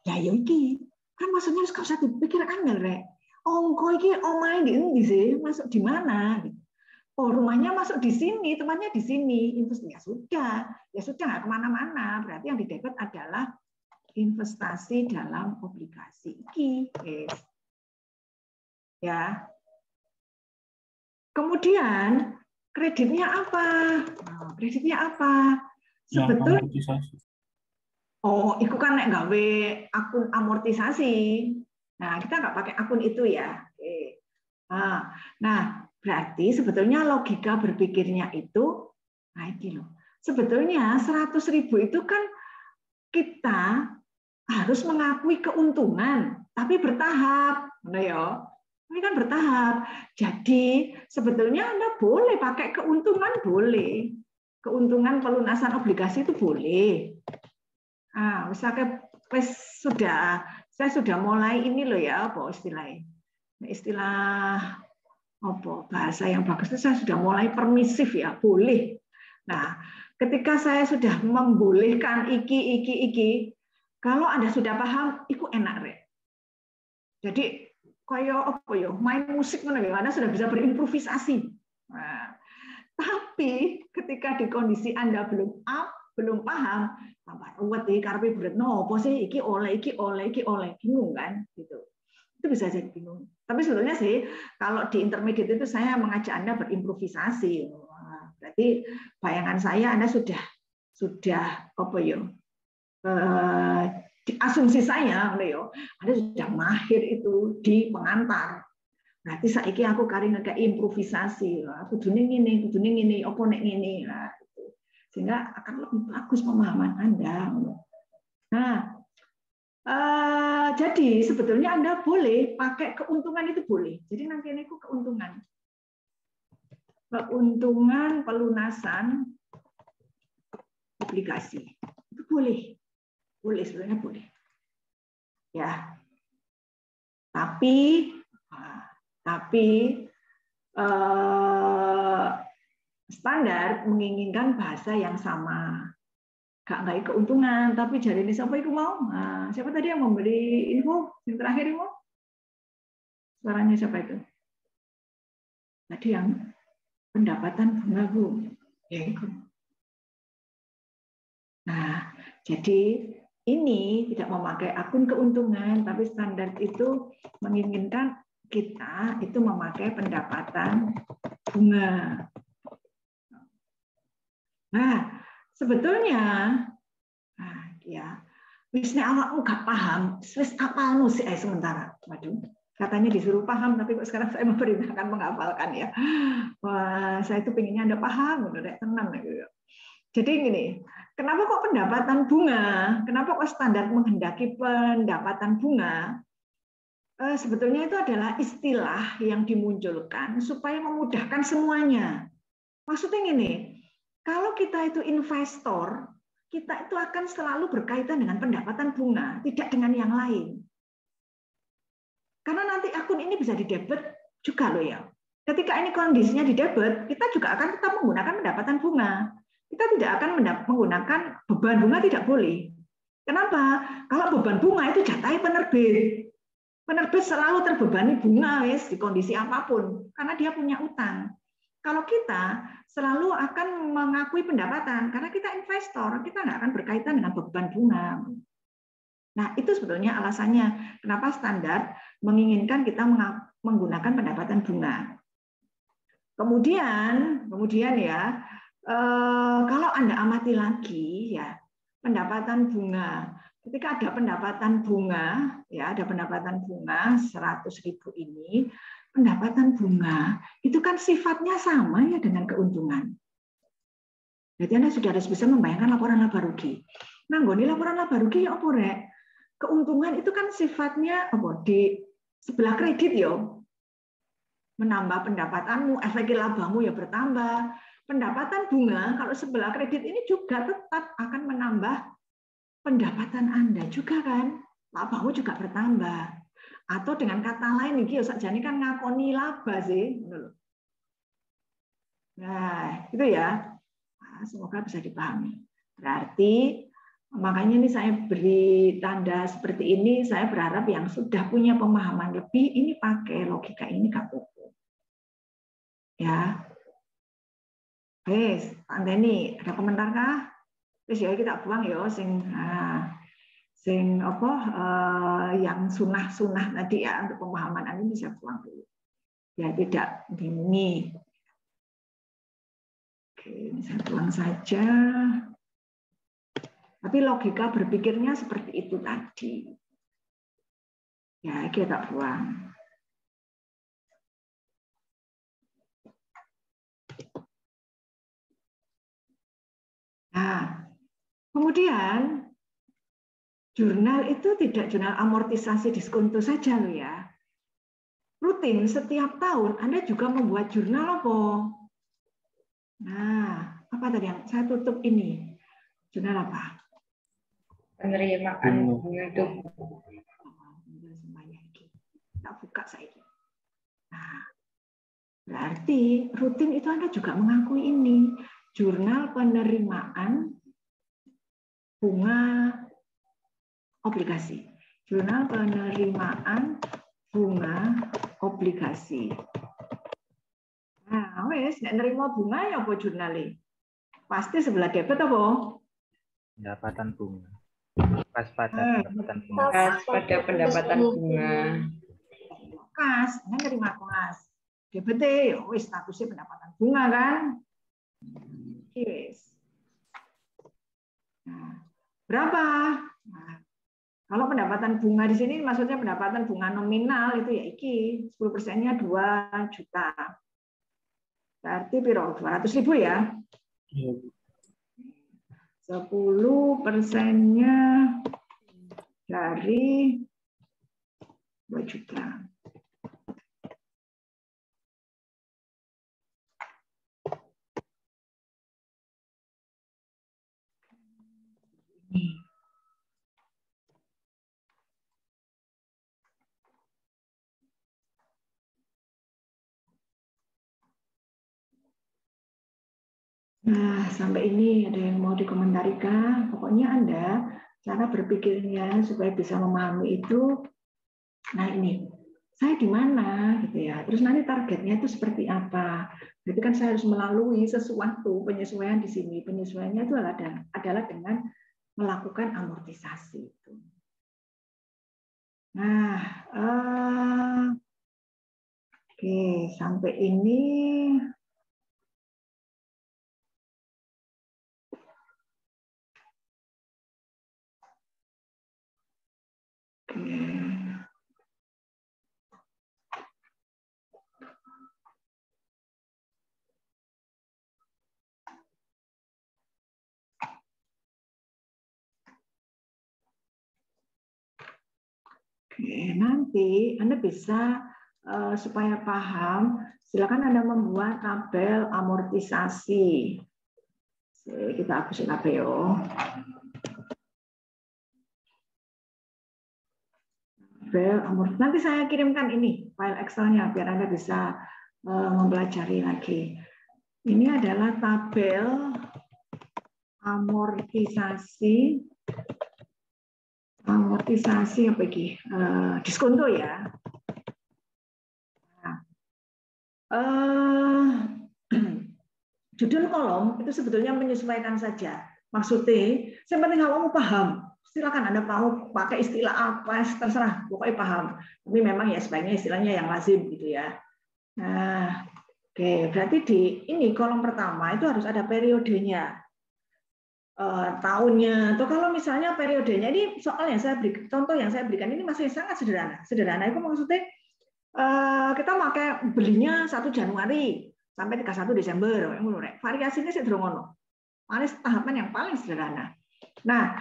Ya iki. Kan maksudnya harus kau usah dipikir angel, Rek. Ongko iki omahe di endi sih? Masuk di mana? Oh, rumahnya masuk di sini, temannya di sini. Ya sudah nggak kemana-mana. Berarti yang di debit adalah investasi dalam obligasi. Yes. Ya. Kemudian kreditnya apa? Nah, kreditnya apa? Sebetulnya itu kan nek gawe akun amortisasi. Nah, kita nggak pakai akun itu ya. Oke. Nah, berarti sebetulnya logika berpikirnya itu, nah ini loh. Sebetulnya 100.000 itu kan kita harus mengakui keuntungan, tapi bertahap. Nah ya, ini kan bertahap. Jadi sebetulnya Anda boleh pakai keuntungan, boleh. Keuntungan pelunasan obligasi itu boleh. Misalnya saya sudah mulai ini loh ya, apa istilahnya? Istilah apa bahasa yang bagus itu saya sudah mulai permisif ya, boleh. Nah, ketika saya sudah membolehkan iki, kalau Anda sudah paham, itu enak, Rek. Jadi kayak apa ya, main musik mana ya, Anda sudah bisa berimprovisasi. Nah, tapi ketika di kondisi Anda belum paham, tambah ruwet iki karepe berat nopo sih iki oleh bingung kan gitu. Itu bisa jadi bingung. Tapi sebetulnya sih kalau di intermediate itu saya mengajak Anda berimprovisasi. Berarti bayangan saya Anda sudah apa ya? Asumsi saya Anda sudah mahir itu di pengantar. Berarti saiki aku kari ngekek improvisasi. Aku kudune ngene, opo nek ngene. Nah, gitu. Sehingga akan lebih bagus pemahaman Anda. Nah, jadi sebetulnya Anda boleh pakai keuntungan itu boleh. Jadi nanti ini keuntungan. Keuntungan pelunasan obligasi. Itu boleh. Boleh, sebenarnya boleh. Ya. Tapi standar menginginkan bahasa yang sama. Nggak keuntungan, tapi jadi ini siapa itu mau? Nah, siapa tadi yang memberi info yang terakhir itu? Suaranya siapa itu? Tadi yang pendapatan bunga, Bu. Ya, itu. Nah, jadi ini tidak memakai akun keuntungan, tapi standar itu menginginkan kita itu memakai pendapatan bunga. Nah, sebetulnya, nah, ya, wis nek awakmu gak paham, wis apalmu sih sementara. Waduh, katanya disuruh paham, tapi kok sekarang saya memerintahkan menghafalkan ya. Wah, saya itu pengennya Anda paham, udah tenang gitu. Jadi gini, kenapa kok pendapatan bunga? Kenapa kok standar menghendaki pendapatan bunga? Sebetulnya itu adalah istilah yang dimunculkan supaya memudahkan semuanya. Maksudnya gini, kalau kita itu investor, kita itu akan selalu berkaitan dengan pendapatan bunga, tidak dengan yang lain. Karena nanti akun ini bisa didebit juga loh ya. Ketika ini kondisinya didebit, kita juga akan tetap menggunakan pendapatan bunga. Kita tidak akan menggunakan beban bunga, tidak boleh. Kenapa? Kalau beban bunga itu jatahi penerbit. Penerbit selalu terbebani bunga wes di kondisi apapun karena dia punya utang. Kalau kita selalu akan mengakui pendapatan karena kita investor, kita nggak akan berkaitan dengan beban bunga. Nah, itu sebetulnya alasannya kenapa standar menginginkan kita menggunakan pendapatan bunga. Kemudian ya, kalau Anda amati lagi ya, pendapatan bunga. Ketika ada pendapatan bunga, ya ada pendapatan bunga 100.000 ini, pendapatan bunga itu kan sifatnya sama ya dengan keuntungan. Jadi Anda sudah harus bisa membayangkan laporan laba rugi. Nah, nggone laporan laba rugi ya apa rek? Keuntungan itu kan sifatnya apa di sebelah kredit yo. Menambah pendapatanmu, efek labamu ya bertambah. Pendapatan bunga kalau sebelah kredit ini juga tetap akan menambah pendapatan Anda juga kan, labamu juga bertambah. Atau dengan kata lain nih, sakjane kan ngakoni laba sih. Nah, itu ya. Nah, semoga bisa dipahami. Berarti makanya ini saya beri tanda seperti ini, saya berharap yang sudah punya pemahaman lebih, ini pakai logika ini Kak Pupu. Ya. Oke, Pak Anteni, ada komentar kah? Terus ya kita buang ya sing apa yang sunah tadi ya untuk pemahaman ini bisa buang dulu. Ya tidak bingungi. Oke, ini saya buang saja. Tapi logika berpikirnya seperti itu tadi. Ya, kita buang. Nah, kemudian jurnal itu tidak jurnal amortisasi diskonto saja loh ya. Rutin setiap tahun Anda juga membuat jurnal apa? Nah, apa tadi yang saya tutup ini? Jurnal apa? Penerimaan bunga itu. Tak buka saya. Nah, berarti rutin itu Anda juga mengakui ini. Jurnal penerimaan bunga obligasi. Jurnal penerimaan bunga obligasi. Nah, wes nek nerima bunga ya apa jurnale? Pasti sebelah debit apa? Pendapatan bunga. Pas pada pendapatan bunga. Pas pada pendapatan bunga. Kas, nerima kas. DBT ya wes statusnya pendapatan bunga kan? Yes. Nah, berapa? Nah, kalau pendapatan bunga di sini maksudnya pendapatan bunga nominal itu ya iki 10%-nya 2 juta. Berarti piro? 200.000 ya? 10%-nya dari 2 juta. Nah, sampai ini ada yang mau dikomentari kah? Pokoknya Anda cara berpikirnya supaya bisa memahami itu. Nah ini, saya di mana gitu ya. Terus nanti targetnya itu seperti apa? Berarti kan saya harus melalui sesuatu penyesuaian di sini. Penyesuaiannya itu adalah dengan melakukan amortisasi itu. Nah, oke, sampai ini. Oke, nanti Anda bisa supaya paham, silakan Anda membuat tabel amortisasi. Kita hapusin tabel. Nanti saya kirimkan ini file Excel-nya biar Anda bisa mempelajari lagi. Ini adalah tabel amortisasi apa iki? Diskonto ya. Nah, judul kolom itu sebetulnya menyesuaikan saja. Maksudnya, yang penting kamu paham. Silakan Anda mau pakai istilah apa, terserah, pokoknya paham. Tapi memang ya sebaiknya istilahnya yang lazim gitu ya. Nah, oke, berarti di ini kolom pertama itu harus ada periodenya, tahunnya. Atau kalau misalnya periodenya ini soal yang saya berikan, contoh yang saya berikan ini masih sangat sederhana. Sederhana itu maksudnya kita pakai belinya 1 Januari sampai 31 Desember. Variasinya sih drono. Paling tahapan yang paling sederhana. Nah,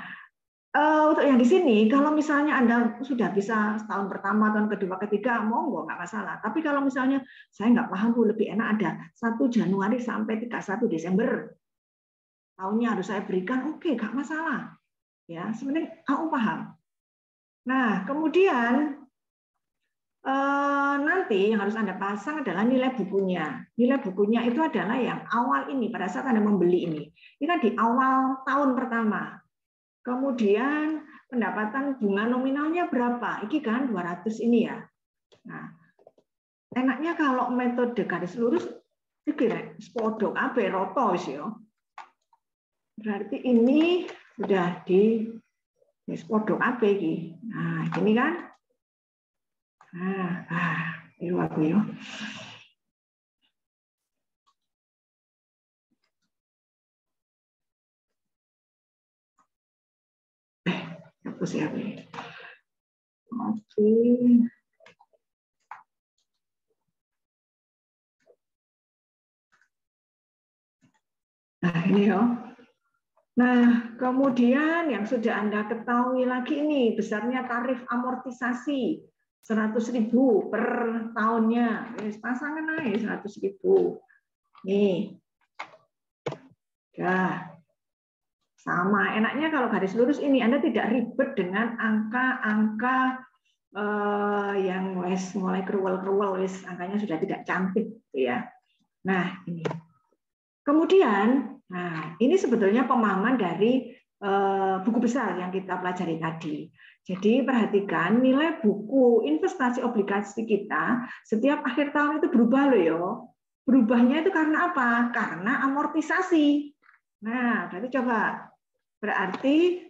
untuk yang di sini, kalau misalnya Anda sudah bisa tahun pertama, tahun kedua, ketiga, monggo nggak masalah. Tapi kalau misalnya saya nggak paham, lebih enak ada 1 Januari sampai 31 Desember. Tahunnya harus saya berikan, oke, nggak masalah. Ya, sebenarnya aku paham. Nah, kemudian nanti yang harus Anda pasang adalah nilai bukunya. Nilai bukunya itu adalah yang awal ini, pada saat Anda membeli ini. Ini kan di awal tahun pertama. Kemudian pendapatan bunga nominalnya berapa? Ini kan 200 ini ya. Nah, enaknya kalau metode garis lurus dikira podo kabeh roto wis ya. Berarti ini sudah di podo kabeh iki. Nah, ini kan. Ini aku ya. Hapus ya. Oke. Nah, ini ya. Nah, kemudian yang sudah Anda ketahui lagi ini besarnya tarif amortisasi 100.000 per tahunnya. Pasangan aja 100.000. Nih. Ya. Sama, enaknya kalau garis lurus ini Anda tidak ribet dengan angka-angka yang wes mulai keruwel-keruwel, wes angkanya sudah tidak cantik, ya. Nah, ini. Kemudian, nah ini sebetulnya pemahaman dari buku besar yang kita pelajari tadi. Jadi perhatikan nilai buku investasi obligasi kita setiap akhir tahun itu berubah loh ya. Berubahnya itu karena apa? Karena amortisasi. Nah, berarti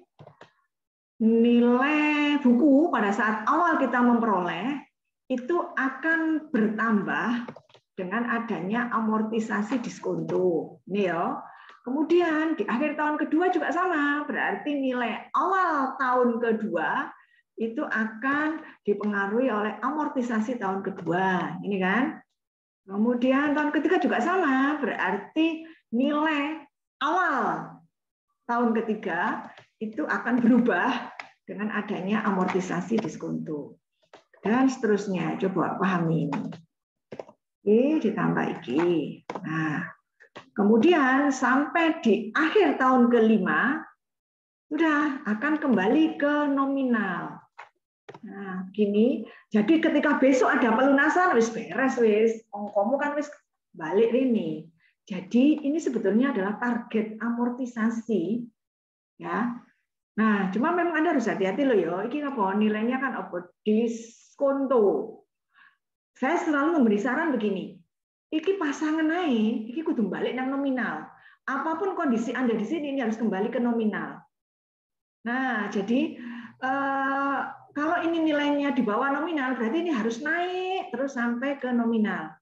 nilai buku pada saat awal kita memperoleh itu akan bertambah dengan adanya amortisasi diskonto. Ini ya. Kemudian di akhir tahun kedua juga sama, berarti nilai awal tahun kedua itu akan dipengaruhi oleh amortisasi tahun kedua. Ini kan? Kemudian tahun ketiga juga sama, berarti nilai awal tahun ketiga itu akan berubah dengan adanya amortisasi diskonto. Dan seterusnya, coba pahami ini. Oke, ditambah iki. Nah, kemudian sampai di akhir tahun kelima, sudah akan kembali ke nominal. Nah, gini. Jadi ketika besok ada pelunasan, wis beres, wis. Ongkomu kan wis balik ini. Jadi ini sebetulnya adalah target amortisasi, ya. Nah, cuma memang Anda harus hati-hati loh ya. Ini apa? Nilainya kan apa? Diskonto. Saya selalu memberi saran begini. Iki pasangan naik, iki kudu balik yang nominal. Apapun kondisi Anda di sini ini harus kembali ke nominal. Nah, jadi kalau ini nilainya di bawah nominal, berarti ini harus naik terus sampai ke nominal.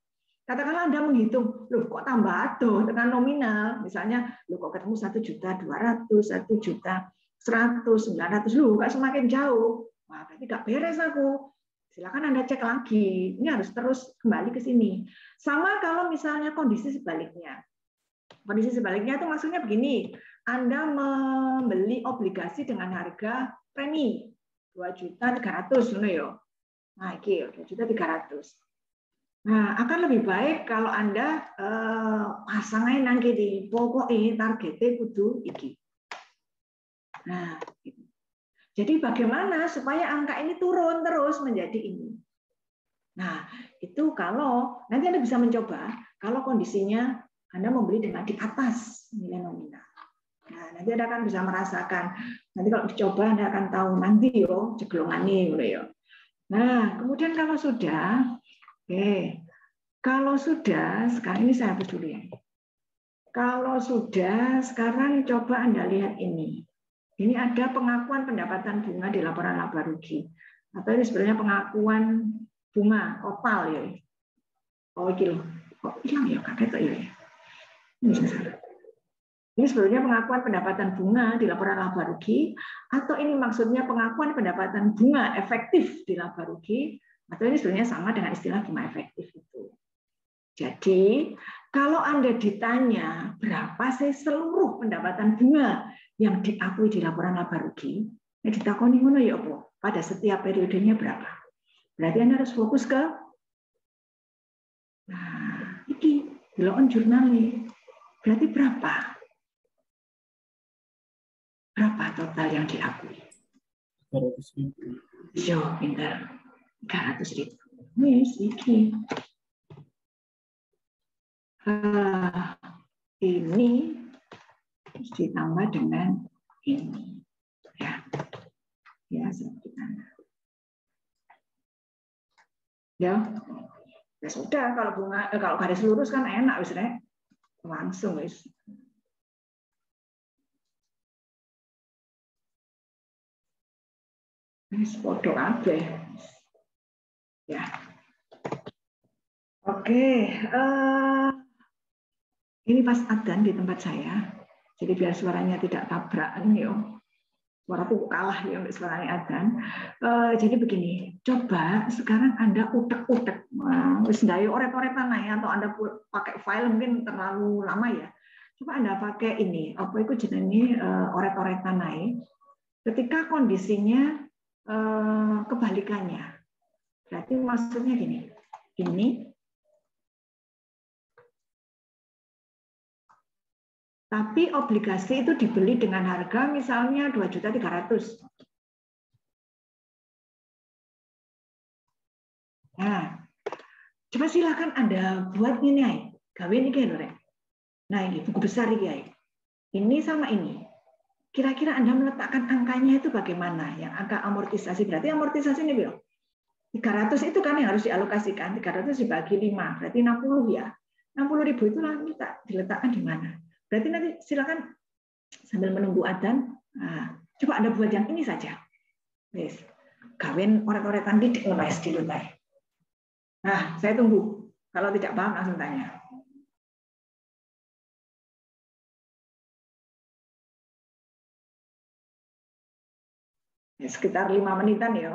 Katakanlah Anda menghitung, loh kok tambah aduh dengan nominal, misalnya loh kok ketemu 1.200.000, 1.100.000, 900, loh kok semakin jauh. Wah, berarti nggak beres aku. Silakan Anda cek lagi. Ini harus terus kembali ke sini. Sama kalau misalnya kondisi sebaliknya. Kondisi sebaliknya itu maksudnya begini, Anda membeli obligasi dengan harga premi 2.300.000 ngono ya. Nah, iki 2.300.000. Nah, akan lebih baik kalau Anda pasangnya nang kene, pokoknya targetnya kudu iki. Nah, gitu. Jadi bagaimana supaya angka ini turun terus menjadi ini? Nah, itu kalau nanti Anda bisa mencoba kalau kondisinya Anda membeli dengan di atas nilai nominal. Nah, nanti Anda akan bisa merasakan. Nanti kalau dicoba Anda akan tahu nanti yo jeglongannya yo. Nah, kemudian kalau sudah kalau sudah, sekarang ini saya hapus dulu ya. Kalau sudah, sekarang coba Anda lihat ini. Ini ada pengakuan pendapatan bunga di laporan laba rugi. Atau ini sebenarnya pengakuan bunga total ya. Oh, ini loh. Kok hilang ya? Kaget ya. Ini sebenarnya pengakuan pendapatan bunga di laporan laba rugi, atau ini maksudnya pengakuan pendapatan bunga efektif di laba rugi, atau ini sebenarnya sama dengan istilah bunga efektif itu. Jadi, kalau Anda ditanya berapa sih seluruh pendapatan bunga yang diakui di laporan laba rugi, ya ditakoni ngono ya apa? Pada setiap periodenya berapa? Berarti Anda harus fokus ke iki, delokon jurnalnya. Berarti berapa? Berapa total yang diakui? 300.000. Yo, pintar. 300.000. Wis iki. Ini ditambah dengan ini. Ya, seperti mana? Ya sudah, kalau bunga kalau garis lurus kan enak wis rek. Langsung wis. Wis podo kabeh. Ya. Oke, ini pas adzan di tempat saya. Jadi biar suaranya tidak tabrakan ya. Suaraku kalah ya untuk suaranya adzan. Jadi begini, coba sekarang Anda utek-utek. Wis ndayo oret-oretan ya, atau Anda pakai file mungkin terlalu lama ya. Coba Anda pakai ini, apa itu jenenge oret-oretan naik. Ketika kondisinya kebalikannya. Berarti maksudnya gini. Ini tapi obligasi itu dibeli dengan harga misalnya 2.300.000. Nah, coba silakan Anda buat ini ay. Gawe ini kayak lho. Nah, ini buku besar ini ay. Ini sama ini. Kira-kira Anda meletakkan angkanya itu bagaimana? Yang angka amortisasi, berarti amortisasi ini bilang 300 itu kan yang harus dialokasikan. 300 dibagi 5, berarti 60 ya. 60.000 itu diletakkan di mana? Berarti nanti silakan sambil menunggu adzan, coba Anda buat yang ini saja. Wes, kawin oret-oretan didik ngeles di lutai. Nah, saya tunggu. Kalau tidak paham langsung tanya. Ya, sekitar 5 menitan ya.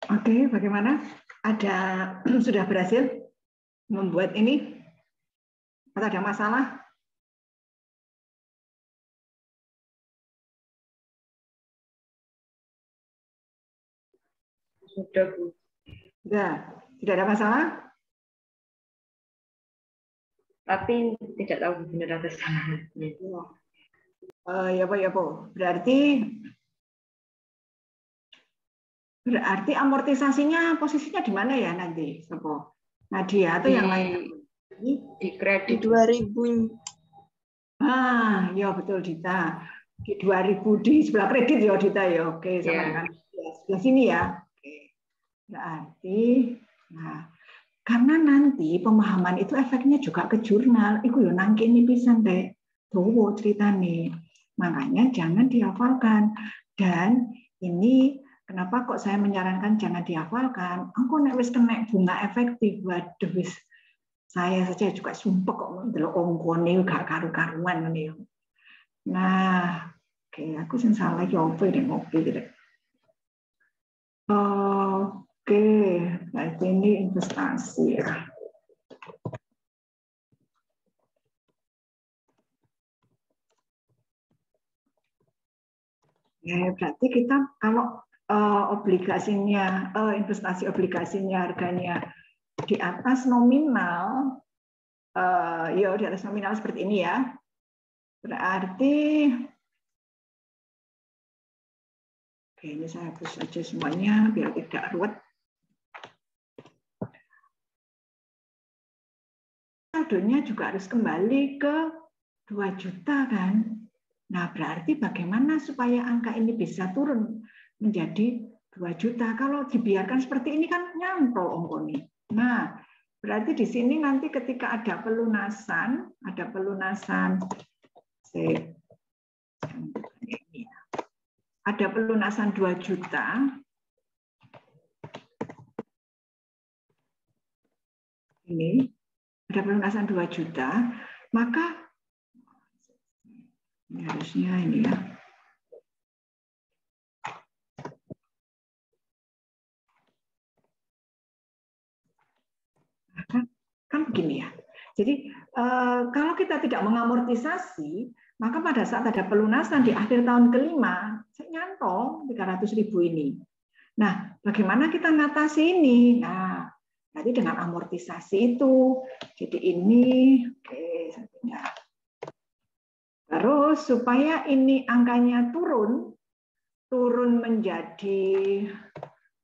Oke, bagaimana? Ada sudah berhasil membuat ini? Atau ada masalah? Sudah, Bu. Tidak ada masalah? Tapi tidak tahu benar atau salahnya. Ya, Bu. Berarti amortisasinya posisinya di mana ya nanti, Sopo? Nadia atau yang lain? Di kredit 2000. Ya betul Dita. Di 2000 di sebelah kredit ya Dita ya. Oke, sama dengan sebelah sini ya. Oke. Berarti karena nanti pemahaman itu efeknya juga ke jurnal. Iku yo nangkini pisan deh. Tuh ceritane. Makanya jangan dihafalkan. Dan ini kenapa kok saya menyarankan jangan dihafalkan? Engko nek wis kena bunga efektif, waduh wis saya saja juga sumpah kok ndelok ongkone gak karu-karuan ngene. Nah, oke, aku sing salah iki opo nek ngopi gitu. Oke, berarti ini investasi ya. Ya, berarti kita kalau obligasinya, investasi obligasinya harganya di atas nominal, ya di atas nominal seperti ini ya, berarti, oke ini saya hapus saja semuanya biar tidak ruwet. Saldonya juga harus kembali ke 2 juta kan. Nah berarti bagaimana supaya angka ini bisa turun menjadi 2 juta. Kalau dibiarkan seperti ini kan nyantol ongkoni. Nah, berarti di sini nanti ketika ada pelunasan 2 juta, ini ada pelunasan 2 juta, maka ini harusnya ini ya. Kan begini ya. Jadi kalau kita tidak mengamortisasi, maka pada saat ada pelunasan di akhir tahun kelima, saya nyantol 300.000 ini. Nah, bagaimana kita ngatasi ini? Nah, tadi dengan amortisasi itu. Jadi ini, oke, satunya. Terus supaya ini angkanya turun menjadi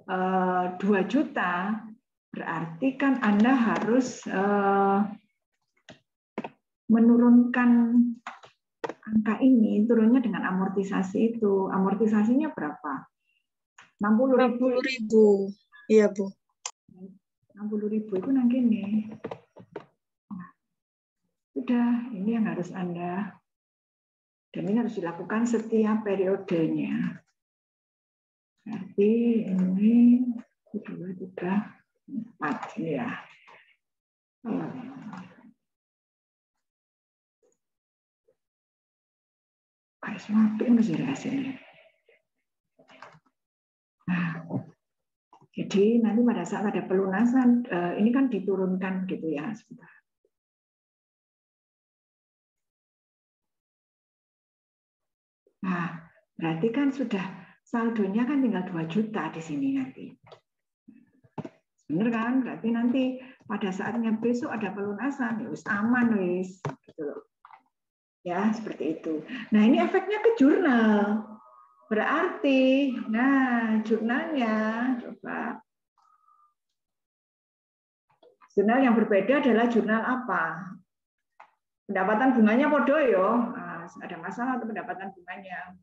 2 juta, berarti kan Anda harus menurunkan angka ini, turunnya dengan amortisasi itu. Amortisasinya berapa? 60.000. Iya, Bu. 60.000 itu nang kene. Nah, sudah, ini yang harus Anda, dan ini harus dilakukan setiap periodenya. Berarti ini 2, 3, 4 ya. Kayak semakin masih hasilnya. Nah, jadi nanti pada saat ada pelunasan, ini kan diturunkan gitu ya. Sebentar. Nah, berarti kan sudah saldonya kan tinggal 2 juta di sini nanti. Bener kan? Berarti nanti pada saatnya besok ada pelunasan, ya wis aman wis gitu loh. Ya, seperti itu. Nah, ini efeknya ke jurnal. Berarti, nah, jurnalnya coba. Jurnal yang berbeda adalah jurnal apa? Pendapatan bunganya podo yo. Nah, ada masalah atau pendapatan bunganya?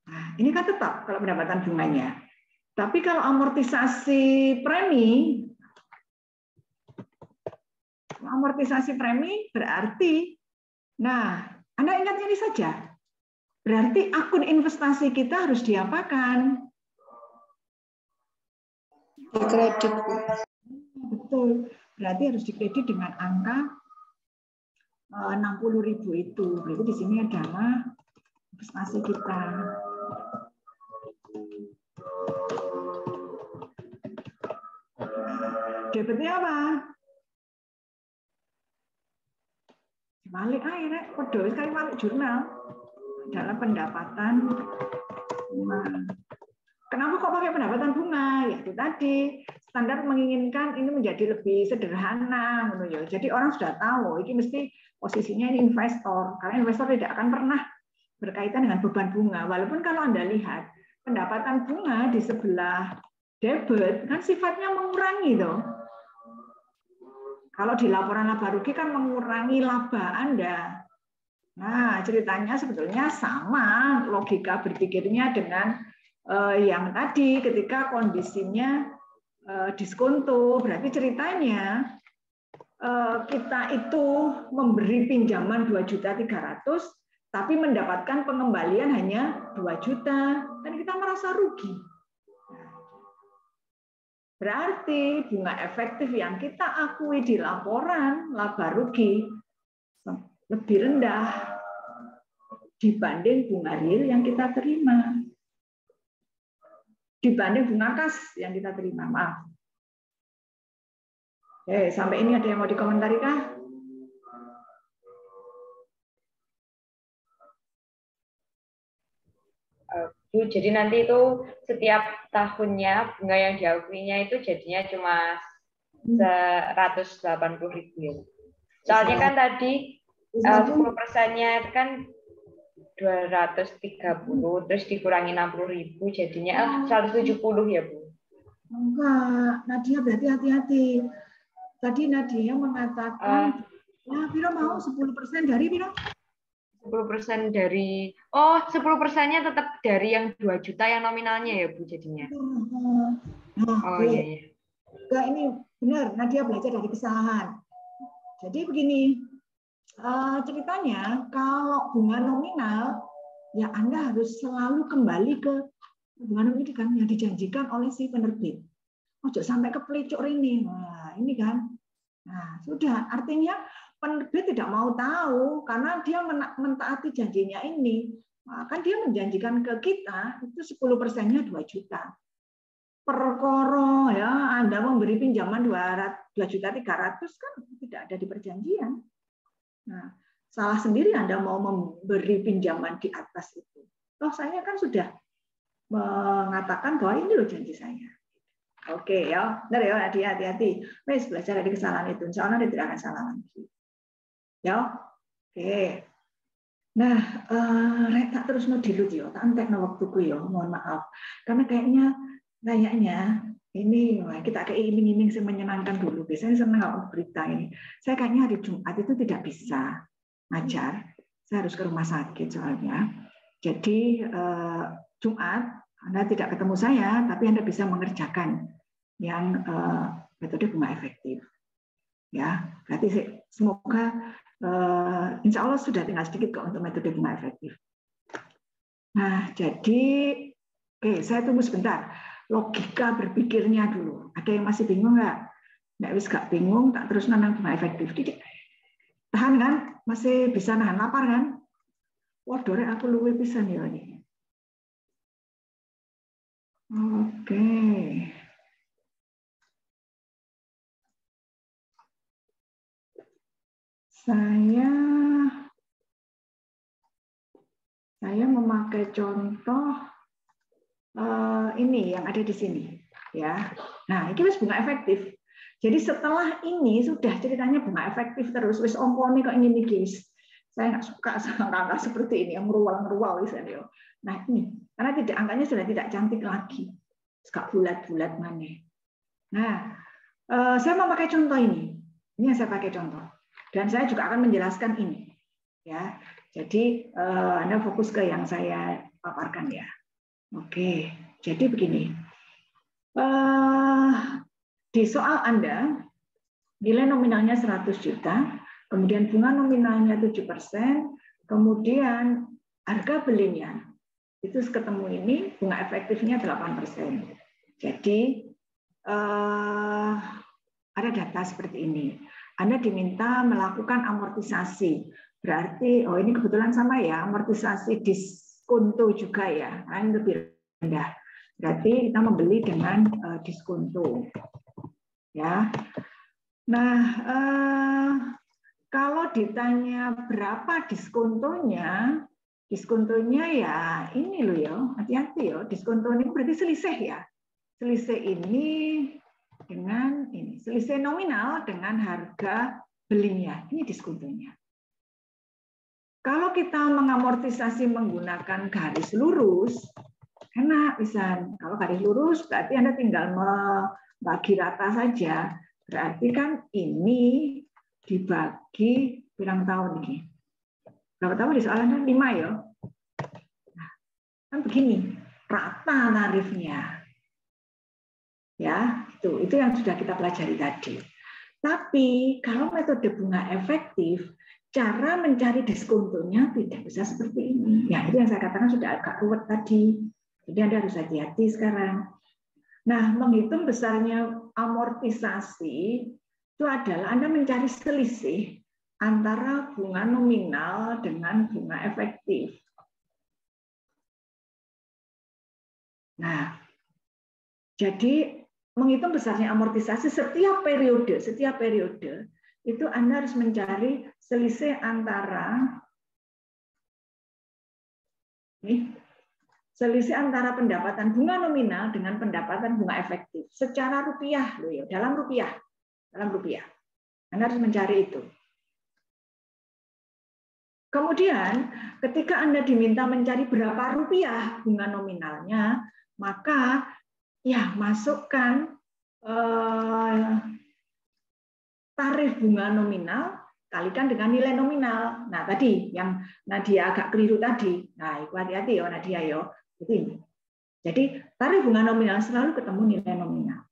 Nah, ini kan tetap kalau pendapatan bunganya. Tapi kalau amortisasi premi berarti, nah, Anda ingat ini saja. Berarti akun investasi kita harus diapakan? Dikredit, Bu. Betul. Berarti harus dikredit dengan angka 60.000 itu. Berarti di sini adalah investasi kita. Debitnya apa? Balik aja, kode sekali balik jurnal dalam pendapatan bunga. Kenapa kok pakai pendapatan bunga? Ya itu tadi standar menginginkan ini menjadi lebih sederhana, jadi orang sudah tahu, ini mesti posisinya ini investor, karena investor tidak akan pernah berkaitan dengan beban bunga. Walaupun kalau Anda lihat pendapatan bunga di sebelah debit kan sifatnya mengurangi toh. Kalau di laporan laba rugi kan mengurangi laba Anda. Nah, ceritanya sebetulnya sama logika berpikirnya dengan yang tadi ketika kondisinya diskonto. Berarti ceritanya kita itu memberi pinjaman 2.300.000 tapi mendapatkan pengembalian hanya 2 juta. Kan kita merasa rugi. Berarti bunga efektif yang kita akui di laporan laba rugi lebih rendah dibanding bunga real yang kita terima. Dibanding bunga kas yang kita terima. Maaf. Oke, sampai ini ada yang mau dikomentari kah? Bu, jadi nanti itu setiap tahunnya bunga yang diakuinya itu jadinya cuma 180.000 ya. Soalnya kan tadi 10%-nya kan 230 terus dikurangi 60.000 jadinya 170 ya, Bu. Enggak, Nadia berarti hati-hati. Tadi Nadia mengatakan ya Piro mau 10% dari Piro? 10% dari 10%-nya tetap dari yang 2 juta yang nominalnya ya, Bu, jadinya. Iya. Enggak, ini benar, Nadia belajar dari kesalahan. Jadi begini, ceritanya kalau bunga nominal ya Anda harus selalu kembali ke bunga nominal kan yang dijanjikan oleh si penerbit. Ojo sampai kepelicuk ini. Nah, ini kan. Nah, sudah artinya penerbit tidak mau tahu karena dia mentaati janjinya ini. Nah, kan dia menjanjikan ke kita itu 10%-nya 2 juta. Perkara ya Anda memberi pinjaman 2.300.000 kan tidak ada di perjanjian. Nah, salah sendiri Anda mau memberi pinjaman di atas itu. Toh saya kan sudah mengatakan bahwa ini loh janji saya. Oke ya, benar ya, hati-hati. Wes belajar dari kesalahan itu. Insya Allah tidak akan salah lagi. Ya, oke. Nah, rek tak terus no dilut yo, tak entekno waktuku yo, mohon maaf. Karena kayaknya ini kita kayak iming-iming sih menyenangkan dulu. Biasanya senang kalau berita ini. Saya kayaknya hari Jumat itu tidak bisa ngajar. Saya harus ke rumah sakit soalnya. Jadi Jumat Anda tidak ketemu saya, tapi Anda bisa mengerjakan yang metode bunga efektif. Ya, berarti semoga insya Allah sudah tinggal sedikit kok untuk metode bunga efektif. Nah, jadi saya tunggu sebentar. Logika berpikirnya dulu. Ada yang masih bingung nggak? Nggak wis nggak bingung, tak terus nang bunga efektif. Tahan kan? Masih bisa nahan lapar kan? Waduh, aku luwe pisan ya ini. Oke. Saya memakai contoh ini yang ada di sini, ya. Nah, ini wis bunga efektif. Jadi setelah ini sudah ceritanya bunga efektif terus. Wis ompone kok ini guys. Saya nggak suka sama angka seperti ini yang merual misalnya. Nah ini karena angkanya sudah tidak cantik lagi, nggak bulat-bulat mana. Nah, saya mau pakai contoh ini. Ini yang saya pakai contoh. Dan saya juga akan menjelaskan ini, ya. Jadi Anda fokus ke yang saya paparkan ya. Oke, jadi begini. Di soal Anda nilai nominalnya 100 juta, kemudian bunga nominalnya 7%, kemudian harga belinya itu ketemu ini bunga efektifnya 8%. Jadi ada data seperti ini. Anda diminta melakukan amortisasi. Berarti, oh ini kebetulan sama ya, amortisasi diskonto juga ya, ini lebih rendah. Berarti kita membeli dengan diskonto. Ya. Nah, kalau ditanya berapa diskontonya ya ini loh ya, hati-hati ya, diskonto ini berarti selisih ya. Selisih ini dengan ini, selisih nominal dengan harga belinya, ini diskontonya. Kalau kita mengamortisasi menggunakan garis lurus, enak bisa. Kalau garis lurus berarti Anda tinggal membagi rata saja. Berarti kan ini dibagi berapa tahun ini? Berapa tahun di soalnya 5 ya? Nah, kan begini, rata tarifnya. Ya, itu yang sudah kita pelajari tadi. Tapi kalau metode bunga efektif, cara mencari diskontonya tidak bisa seperti ini. Ya, itu yang saya katakan sudah agak ruwet tadi. Jadi Anda harus hati-hati sekarang. Nah, menghitung besarnya amortisasi itu adalah Anda mencari selisih antara bunga nominal dengan bunga efektif. Nah, jadi menghitung besarnya amortisasi setiap periode itu Anda harus mencari selisih antara pendapatan bunga nominal dengan pendapatan bunga efektif secara rupiah loh ya, dalam rupiah. Anda harus mencari itu. Kemudian ketika Anda diminta mencari berapa rupiah bunga nominalnya, maka ya masukkan tarif bunga nominal kalikan dengan nilai nominal. Nah, tadi yang Nadia agak keliru tadi. Nah, hati-hati ya Nadia ya. Itu ini. Jadi, tarif bunga nominal selalu ketemu nilai nominal.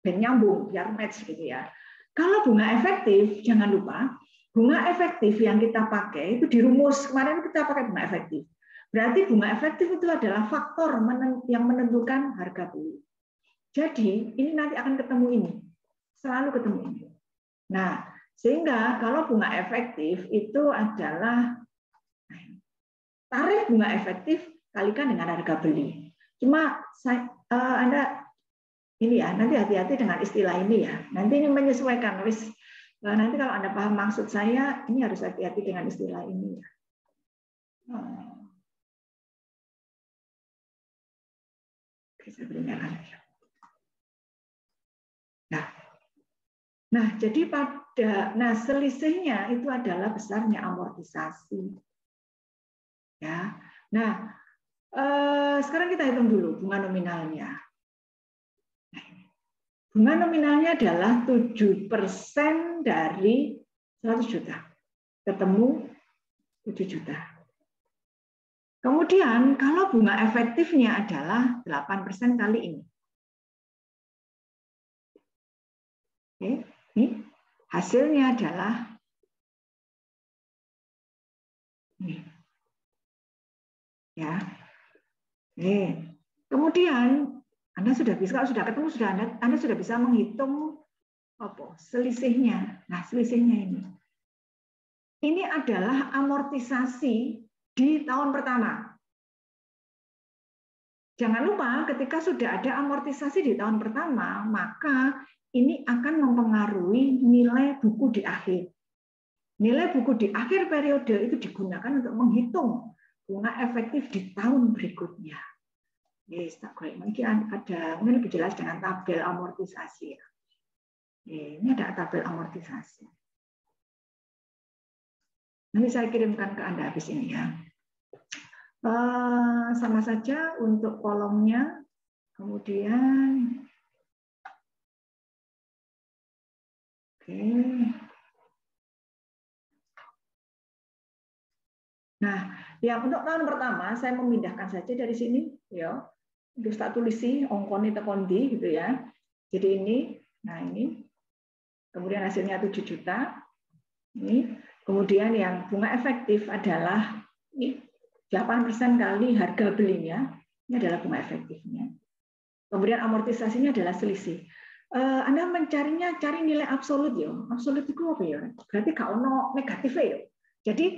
Dan nyambung, biar match gitu ya. Kalau bunga efektif, jangan lupa, bunga efektif yang kita pakai itu dirumus. Kemarin kita pakai bunga efektif. Berarti bunga efektif itu adalah faktor yang menentukan harga beli. Jadi, ini nanti akan ketemu ini. Selalu ketemu ini. Nah, sehingga kalau bunga efektif itu adalah tarif bunga efektif kalikan dengan harga beli. Cuma Anda ini ya, nanti hati-hati dengan istilah ini ya. Nanti ini menyesuaikan. Nanti kalau Anda paham maksud saya, ini harus hati-hati dengan istilah ini ya. Oke, saya beri merah. Nah, jadi selisihnya itu adalah besarnya amortisasi. Ya. Nah, sekarang kita hitung dulu bunga nominalnya. Bunga nominalnya adalah 7% dari 100 juta. Ketemu 7 juta. Kemudian kalau bunga efektifnya adalah 8% kali ini. Oke. Ini hasilnya adalah ini. Ya. Kemudian Anda sudah bisa, kalau sudah ketemu Anda sudah bisa menghitung selisihnya. Nah, selisihnya ini. Ini adalah amortisasi di tahun pertama. Jangan lupa ketika sudah ada amortisasi di tahun pertama, maka ini akan mempengaruhi nilai buku di akhir. Nilai buku di akhir periode itu digunakan untuk menghitung bunga efektif di tahun berikutnya. Yes, mungkin lebih jelas dengan tabel amortisasi. Ini ada tabel amortisasi. Nanti saya kirimkan ke Anda habis ini ya. Sama saja untuk kolomnya, kemudian oke. Nah, yang untuk tahun pertama saya memindahkan saja dari sini, ya. Terus tak tulisi ongkoni tekondi gitu ya. Jadi ini, nah ini, kemudian hasilnya 7 juta. Ini, kemudian yang bunga efektif adalah ini 8% kali harga belinya. Ini adalah bunga efektifnya. Kemudian amortisasinya adalah selisih. Anda mencarinya cari nilai absolut ya. Absolut itu apa ya? Berarti gak ono negatif ya. Jadi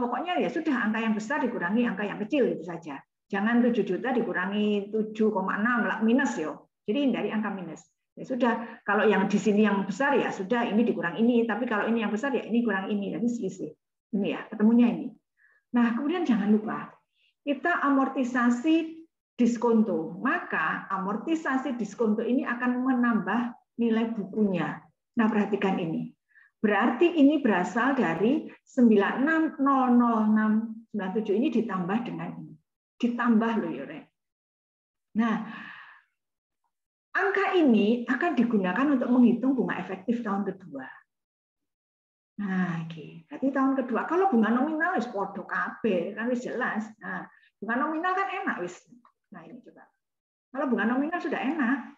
pokoknya ya sudah angka yang besar dikurangi angka yang kecil itu saja. Jangan 7 juta dikurangi 7,6 minus ya. Jadi hindari angka minus. Ya sudah, kalau yang di sini yang besar ya sudah ini dikurang ini, tapi kalau ini yang besar ya ini kurang ini, jadi selisih. Ini ya, ketemunya ini. Nah, kemudian jangan lupa kita amortisasi diskonto. Maka amortisasi diskonto ini akan menambah nilai bukunya. Nah, perhatikan ini. Berarti ini berasal dari 96.00697 ini ditambah dengan ini. Ditambah loh ya, Rek. Nah, angka ini akan digunakan untuk menghitung bunga efektif tahun kedua. Nah, oke. Berarti tahun kedua kalau bunga nominal wis podo kabeh, kan wis jelas. Nah, bunga nominal kan enak wis. Nah, ini coba. Kalau bunga nominal sudah enak.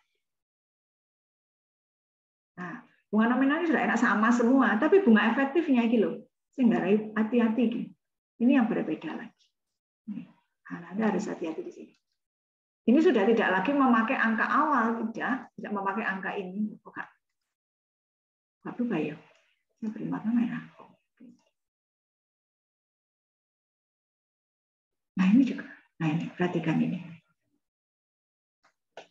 Nah, bunga nominalnya sudah enak sama semua, tapi bunga efektifnya iki lho, sing ngarai hati-hati iki. Ini yang berbeda lagi. Nah, Anda harus hati-hati di sini. Ini sudah tidak lagi memakai angka awal, tidak memakai angka ini. Bukan berubah ya. Saya beri warna merah. Nah, ini juga. Nah, ini perhatikan ini.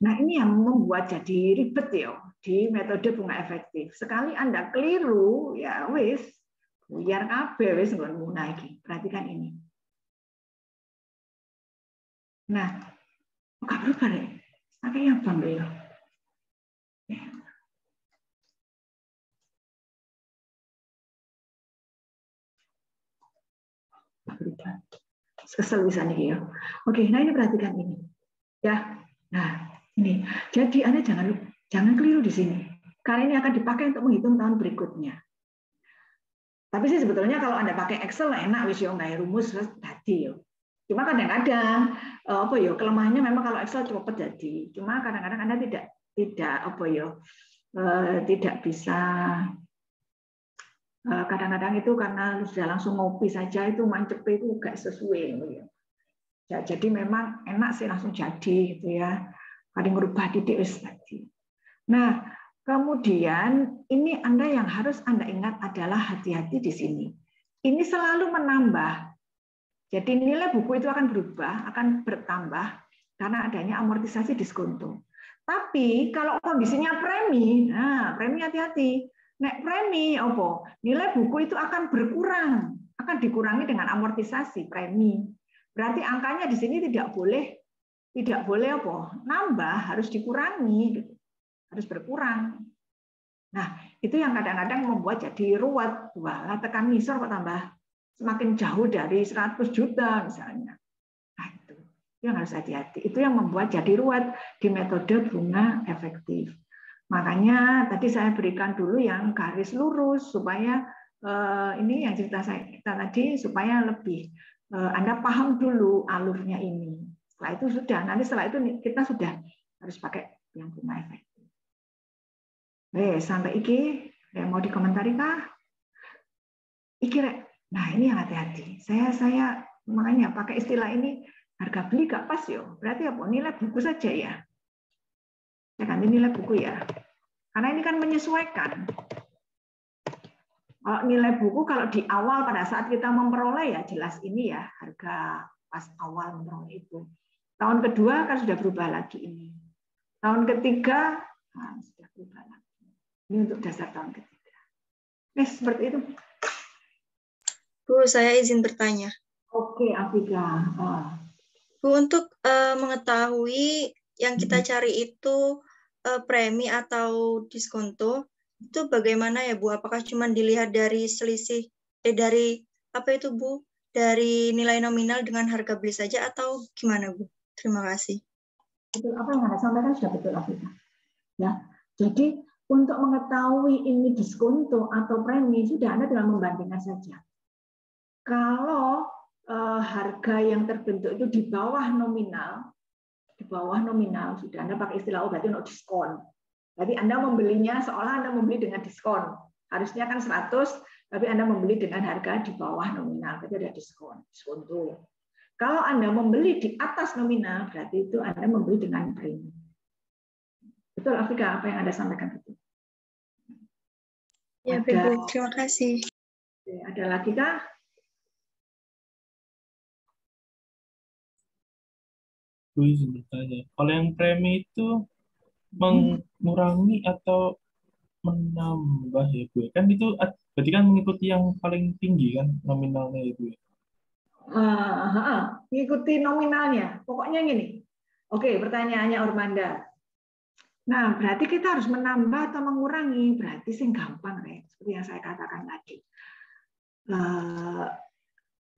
Nah, ini yang membuat jadi ribet ya di metode bunga efektif. Sekali Anda keliru, ya wis, buyar kabeh wis nggon lagi. Perhatikan ini. Nah, enggak berubah deh. Pakai yang bang ya. Berubah. Kesel bisa nih ya. Oke, nah ini perhatikan ini. Ya. Nah, ini. Jadi Anda jangan keliru di sini. Karena ini akan dipakai untuk menghitung tahun berikutnya. Tapi sih sebetulnya kalau Anda pakai Excel enak wis yo nggak rumus terus tadi yo. Cuma kadang-kadang apa yo kelemahannya memang kalau Excel cepat jadi. Cuma kadang-kadang Anda tidak apa yo tidak bisa. Kadang-kadang itu karena sudah langsung ngopi saja itu mancep itu nggak sesuai. Ya, jadi memang enak sih langsung jadi gitu ya. Kadang merubah titik wis tadi. Nah, kemudian ini Anda yang harus Anda ingat adalah hati-hati di sini. Ini selalu menambah. Jadi nilai buku itu akan berubah, akan bertambah karena adanya amortisasi diskonto. Tapi kalau kondisinya premi, nah premi hati-hati. Nek premi apa? Nilai buku itu akan berkurang, akan dikurangi dengan amortisasi premi. Berarti angkanya di sini tidak boleh apa? Nambah, harus dikurangi, harus berkurang. Nah, itu yang kadang-kadang membuat jadi ruwet. Wah, tekan misor kok tambah semakin jauh dari 100 juta misalnya. Nah, itu yang harus hati-hati. Itu yang membuat jadi ruwet di metode bunga efektif. Makanya tadi saya berikan dulu yang garis lurus supaya ini yang cerita kita tadi supaya lebih Anda paham dulu alurnya ini. Setelah itu sudah, nanti setelah itu kita sudah harus pakai yang bunga efektif. Sampai iki yang mau dikomentari kah? Iki nah ini yang hati-hati. Saya makanya pakai istilah ini harga beli gak pas yo. Berarti apa? Nilai buku saja ya. Ya kan nilai buku ya. Karena ini kan menyesuaikan. Kalau nilai buku kalau di awal pada saat kita memperoleh ya jelas ini ya harga pas awal memperoleh itu. Tahun kedua kan sudah berubah lagi ini. Tahun ketiga sudah berubah lagi. Ini untuk dasar tahun ketiga. Seperti itu. Bu, saya izin bertanya. Oke, Afika. Bu, untuk mengetahui yang kita cari itu premi atau diskonto, itu bagaimana ya Bu? Apakah cuma dilihat dari selisih, dari apa itu Bu? Dari nilai nominal dengan harga beli saja atau gimana Bu? Terima kasih. Betul, apa yang Anda sampaikan sudah betul, Afika. Ya, jadi untuk mengetahui ini diskonto atau premi, sudah Anda tinggal membandingkan saja. Kalau harga yang terbentuk itu di bawah nominal sudah Anda pakai istilah berarti untuk diskon. Berarti Anda membelinya seolah Anda membeli dengan diskon. Harusnya kan 100, tapi Anda membeli dengan harga di bawah nominal, berarti ada diskon tuh. Kalau Anda membeli di atas nominal, berarti itu Anda membeli dengan premi. Betul, Afrika, apa yang Anda sampaikan itu? Ya, Ibu, terima kasih. Ada lagi kah? Bu, izin bertanya. Kalau yang premi itu mengurangi atau menambah ya Bu? Kan itu berarti kan mengikuti yang paling tinggi kan nominalnya itu. Mengikuti nominalnya. Pokoknya gini. Oke, pertanyaannya Ormanda. Nah, berarti kita harus menambah atau mengurangi. Berarti sih gampang, seperti yang saya katakan tadi.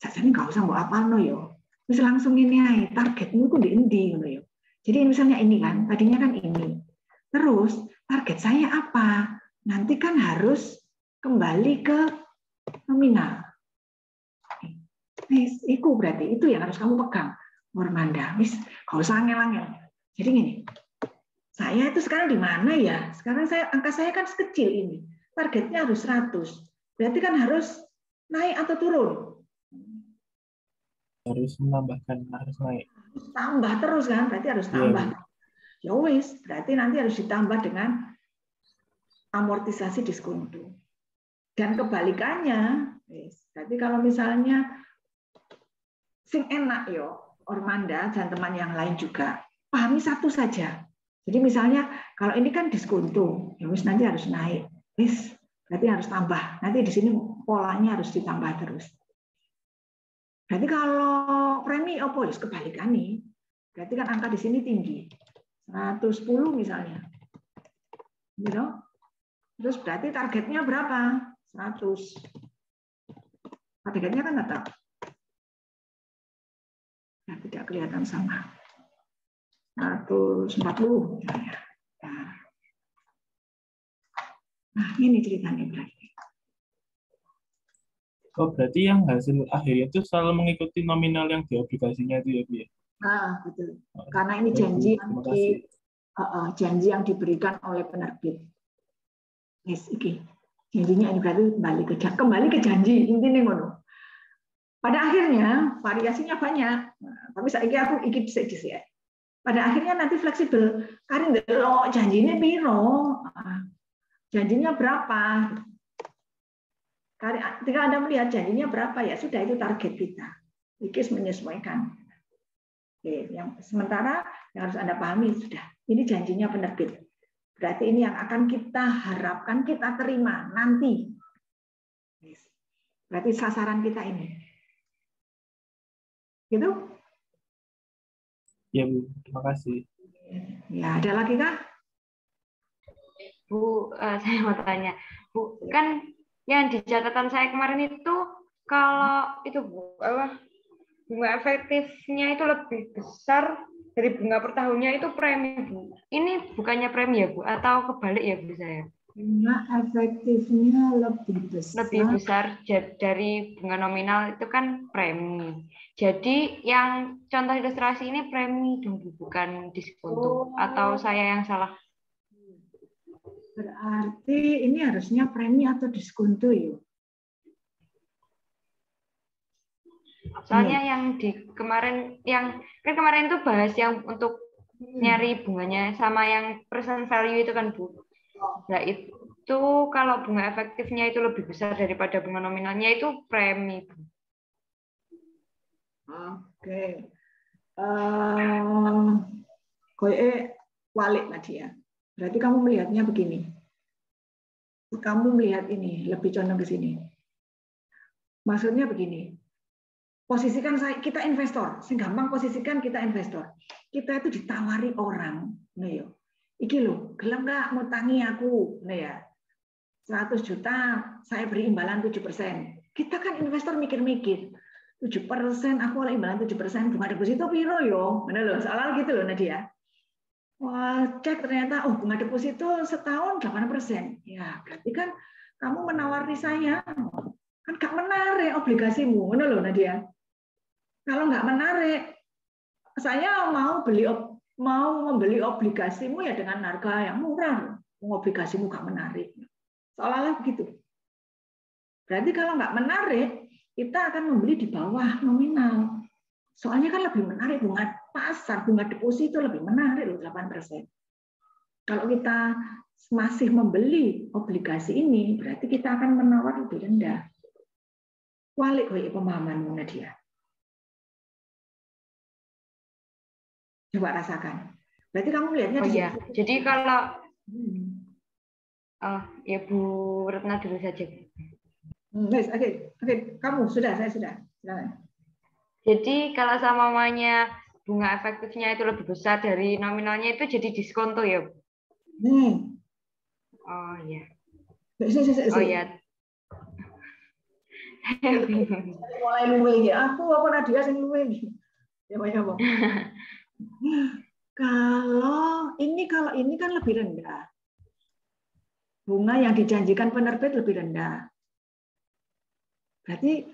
Jadi nggak usah mau apa yo. Terus langsung ini aja, targetmu itu di endi yo. Jadi misalnya ini kan, tadinya kan ini. Terus target saya apa? Nanti kan harus kembali ke nominal. Itu berarti itu yang harus kamu pegang, Ormanda. Nggak usah angel-angel. Jadi gini, saya itu sekarang di mana ya? Sekarang angka saya kan sekecil ini. Targetnya harus 100. Berarti kan harus naik atau turun? Harus menambahkan, harus naik. Tambah terus kan, berarti harus tambah. Ya wis, berarti nanti harus ditambah dengan amortisasi diskonto. Dan kebalikannya, berarti kalau misalnya sing enak yo, Ormanda dan teman yang lain juga, pahami satu saja. Jadi misalnya kalau ini kan diskonto, ya wis nanti harus naik. Wis, berarti harus tambah. Nanti di sini polanya harus ditambah terus. Berarti kalau premi opo ya kebalikannya. Berarti kan angka di sini tinggi. 110 misalnya. Gitu. Terus berarti targetnya berapa? 100. Targetnya kan tetap. Nah, tidak kelihatan sama. 140 misalnya. Nah, ini ceritanya berarti. Oh, berarti yang hasil akhirnya itu selalu mengikuti nominal yang di obligasinya itu ya, Bu ya? Nah, betul. Karena ini janji yang diberikan oleh penerbit. Yes, iki. Janjinya ini berarti kembali ke janji, intinya ngono. Pada akhirnya variasinya banyak. Nah, tapi saya aku iki dhisik ya. Pada akhirnya nanti fleksibel. Karena ndelok janjinya piro? Janjinya berapa? Ketika Anda melihat janjinya berapa, ya sudah itu target kita. IKIS menyesuaikan. Oke, sementara yang harus Anda pahami sudah, ini janjinya penerbit. Berarti ini yang akan kita harapkan kita terima nanti. Berarti sasaran kita ini. Gitu? Ya, Bu. Terima kasih. Ya, ada lagi kah? Bu, saya mau tanya. Bu, kan yang di catatan saya kemarin itu kalau itu Bu, bunga efektifnya itu lebih besar dari bunga per tahunnya itu premi Bu. Ini bukannya premi ya Bu atau kebalik ya Bu saya? Bunga efektifnya lebih besar. Lebih besar dari bunga nominal itu kan premi. Jadi yang contoh ilustrasi ini premi dong Bu, bukan diskonto. Atau saya yang salah? Berarti ini harusnya premi atau diskonto ya? Soalnya yang di kemarin, yang kan kemarin itu bahas yang untuk nyari bunganya sama yang present value itu kan Bu. Nah itu kalau bunga efektifnya itu lebih besar daripada bunga nominalnya itu premi Bu. Oke. Koe walik tadi ya. Berarti kamu melihatnya begini. Kamu melihat ini, lebih condong ke sini. Maksudnya begini. Posisikan kita investor. Gampang posisikan kita investor. Kita itu ditawari orang. Nah, yo. Iki loh, gelem nggak ngutangi aku? Nah ya. 100 juta saya beri imbalan 7%. Kita kan investor mikir-mikir. 7%, aku oleh imbalan 7%, bunga deposito piro yo? Mana loh, soal gitu loh Nadia. Wah, cek ternyata bunga deposito setahun 8%. Ya, berarti kan kamu menawari saya. Kan gak menarik obligasimu, mana loh Nadia. Kalau nggak menarik, saya mau membeli obligasimu ya dengan harga yang murah. Obligasimu nggak menarik. Seolah-olah begitu. Berarti kalau nggak menarik, kita akan membeli di bawah nominal. Soalnya kan lebih menarik bunga pasar, bunga deposito lebih menarik loh 8%. Kalau kita masih membeli obligasi ini, berarti kita akan menawar lebih rendah. Walik pemahamanmu, Nadia. Coba rasakan. Berarti kamu melihatnya Oh di iya. Jadi kalau ya Bu Retna dulu saja. Oke, kamu saya sudah. Jadi kalau sama mamanya bunga efektifnya itu lebih besar dari nominalnya itu jadi diskonto ya? Oh iya. Oh iya. Mulai luwe ya. Aku apa Nadia sing luwe iki. Ya apa? Kalau ini kan lebih rendah. Bunga yang dijanjikan penerbit lebih rendah. Berarti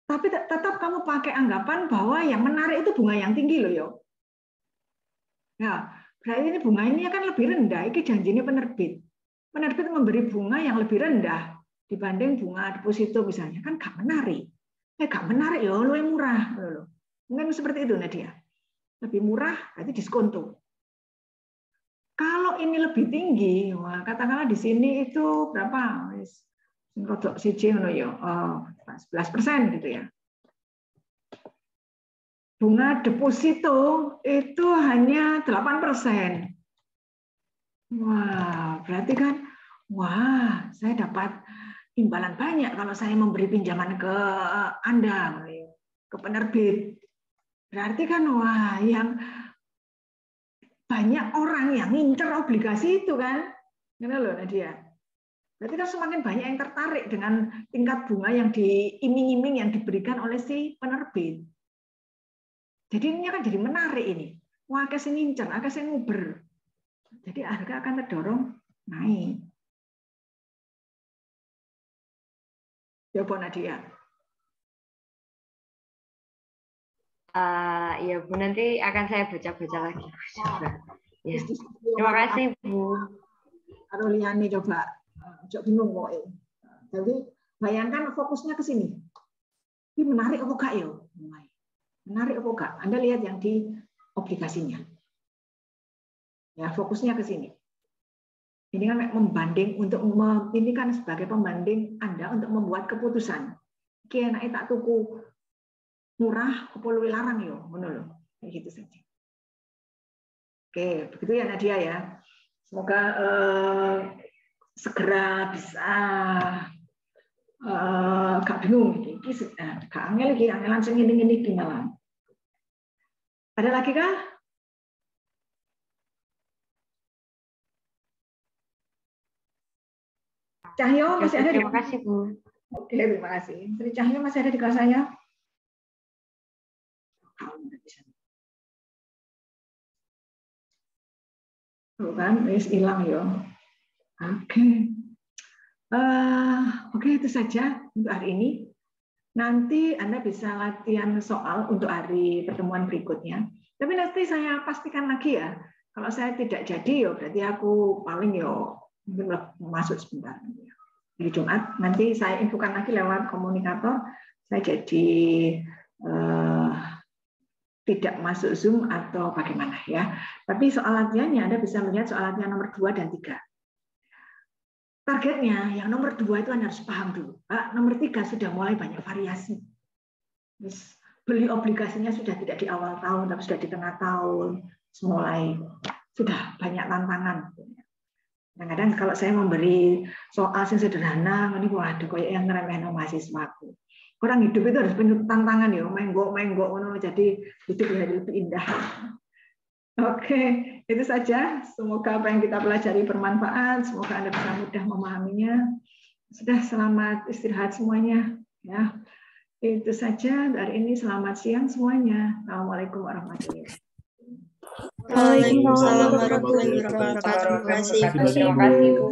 tapi tetap kamu pakai anggapan bahwa yang menarik itu bunga yang tinggi loh, yo. Ya, berarti ini bunga ini akan lebih rendah. Ini janjinya penerbit. Penerbit memberi bunga yang lebih rendah dibanding bunga deposito misalnya, kan gak menarik. Gak menarik ya, lebih murah. Mungkin seperti itu Nadia. Lebih murah berarti diskonto. Kalau ini lebih tinggi, wah, katakanlah di sini itu berapa? Rodok siji ngono ya, 11% gitu ya. Bunga deposito itu hanya 8%. Wah, berarti kan, wah, saya dapat imbalan banyak kalau saya memberi pinjaman ke Anda, ke penerbit. Berarti kan, wah, yang banyak orang yang ngincer obligasi itu kan, gitu loh Nadia. Berarti kan semakin banyak yang tertarik dengan tingkat bunga yang diiming-iming yang diberikan oleh si penerbit. Jadi ini akan jadi menarik ini. Wah, akeh sing ngincer, akeh sing nguber. Jadi harga akan terdorong naik. Ya, Bu Nadia. Ya Bu, nanti akan saya baca-baca lagi. Ya. Terima kasih Bu. Aroliani coba bingung kok. Jadi bayangkan fokusnya ke sini. Ini menarik apa enggak ya? Menarik apa enggak? Anda lihat yang di obligasinya. Ya, fokusnya ke sini. Ini kan membanding ini kan sebagai pembanding Anda untuk membuat keputusan. Ki enake tak tuku murah apa luwih larang ya, ngono lho. Kayak gitu saja. Oke, begitu ya Nadia ya. Semoga segera bisa gak bingung iki gak angel iki angelan sing ngene-ngene iki malah. Ada lagi kah? Cahyo masih ada di Terima kasih Bu. Oke, terima kasih. Sri Cahyo masih ada di kelas saya? Tuh kan, wis hilang ya. Oke. Oke, itu saja untuk hari ini. Nanti Anda bisa latihan soal untuk hari pertemuan berikutnya. Tapi nanti saya pastikan lagi ya. Kalau saya tidak jadi, ya berarti aku paling ya mungkin masuk sebentar. Di Jumat nanti saya infokan lagi lewat komunikator. Saya jadi tidak masuk Zoom atau bagaimana ya. Tapi soal latihannya Anda bisa melihat soal latihan nomor 2 dan 3. Targetnya yang nomor 2 itu Anda harus paham dulu. Pak, nomor 3 sudah mulai banyak variasi. Beli obligasinya sudah tidak di awal tahun, tapi sudah di tengah tahun. Mulai sudah banyak tantangan. Kadang-kadang kalau saya memberi soal yang sederhana, ini waduh kayak yang ngeremehno mahasiswaku. Orang hidup itu harus penuh tantangan ya, menggok jadi hidup lebih indah. Oke, itu saja. Semoga apa yang kita pelajari bermanfaat. Semoga Anda bisa mudah memahaminya. Sudah, selamat istirahat semuanya. Ya, itu saja dari ini. Selamat siang semuanya. Assalamualaikum warahmatullahi wabarakatuh. Waalaikumsalam warahmatullahi wabarakatuh. Terima kasih. Terima kasih Bu.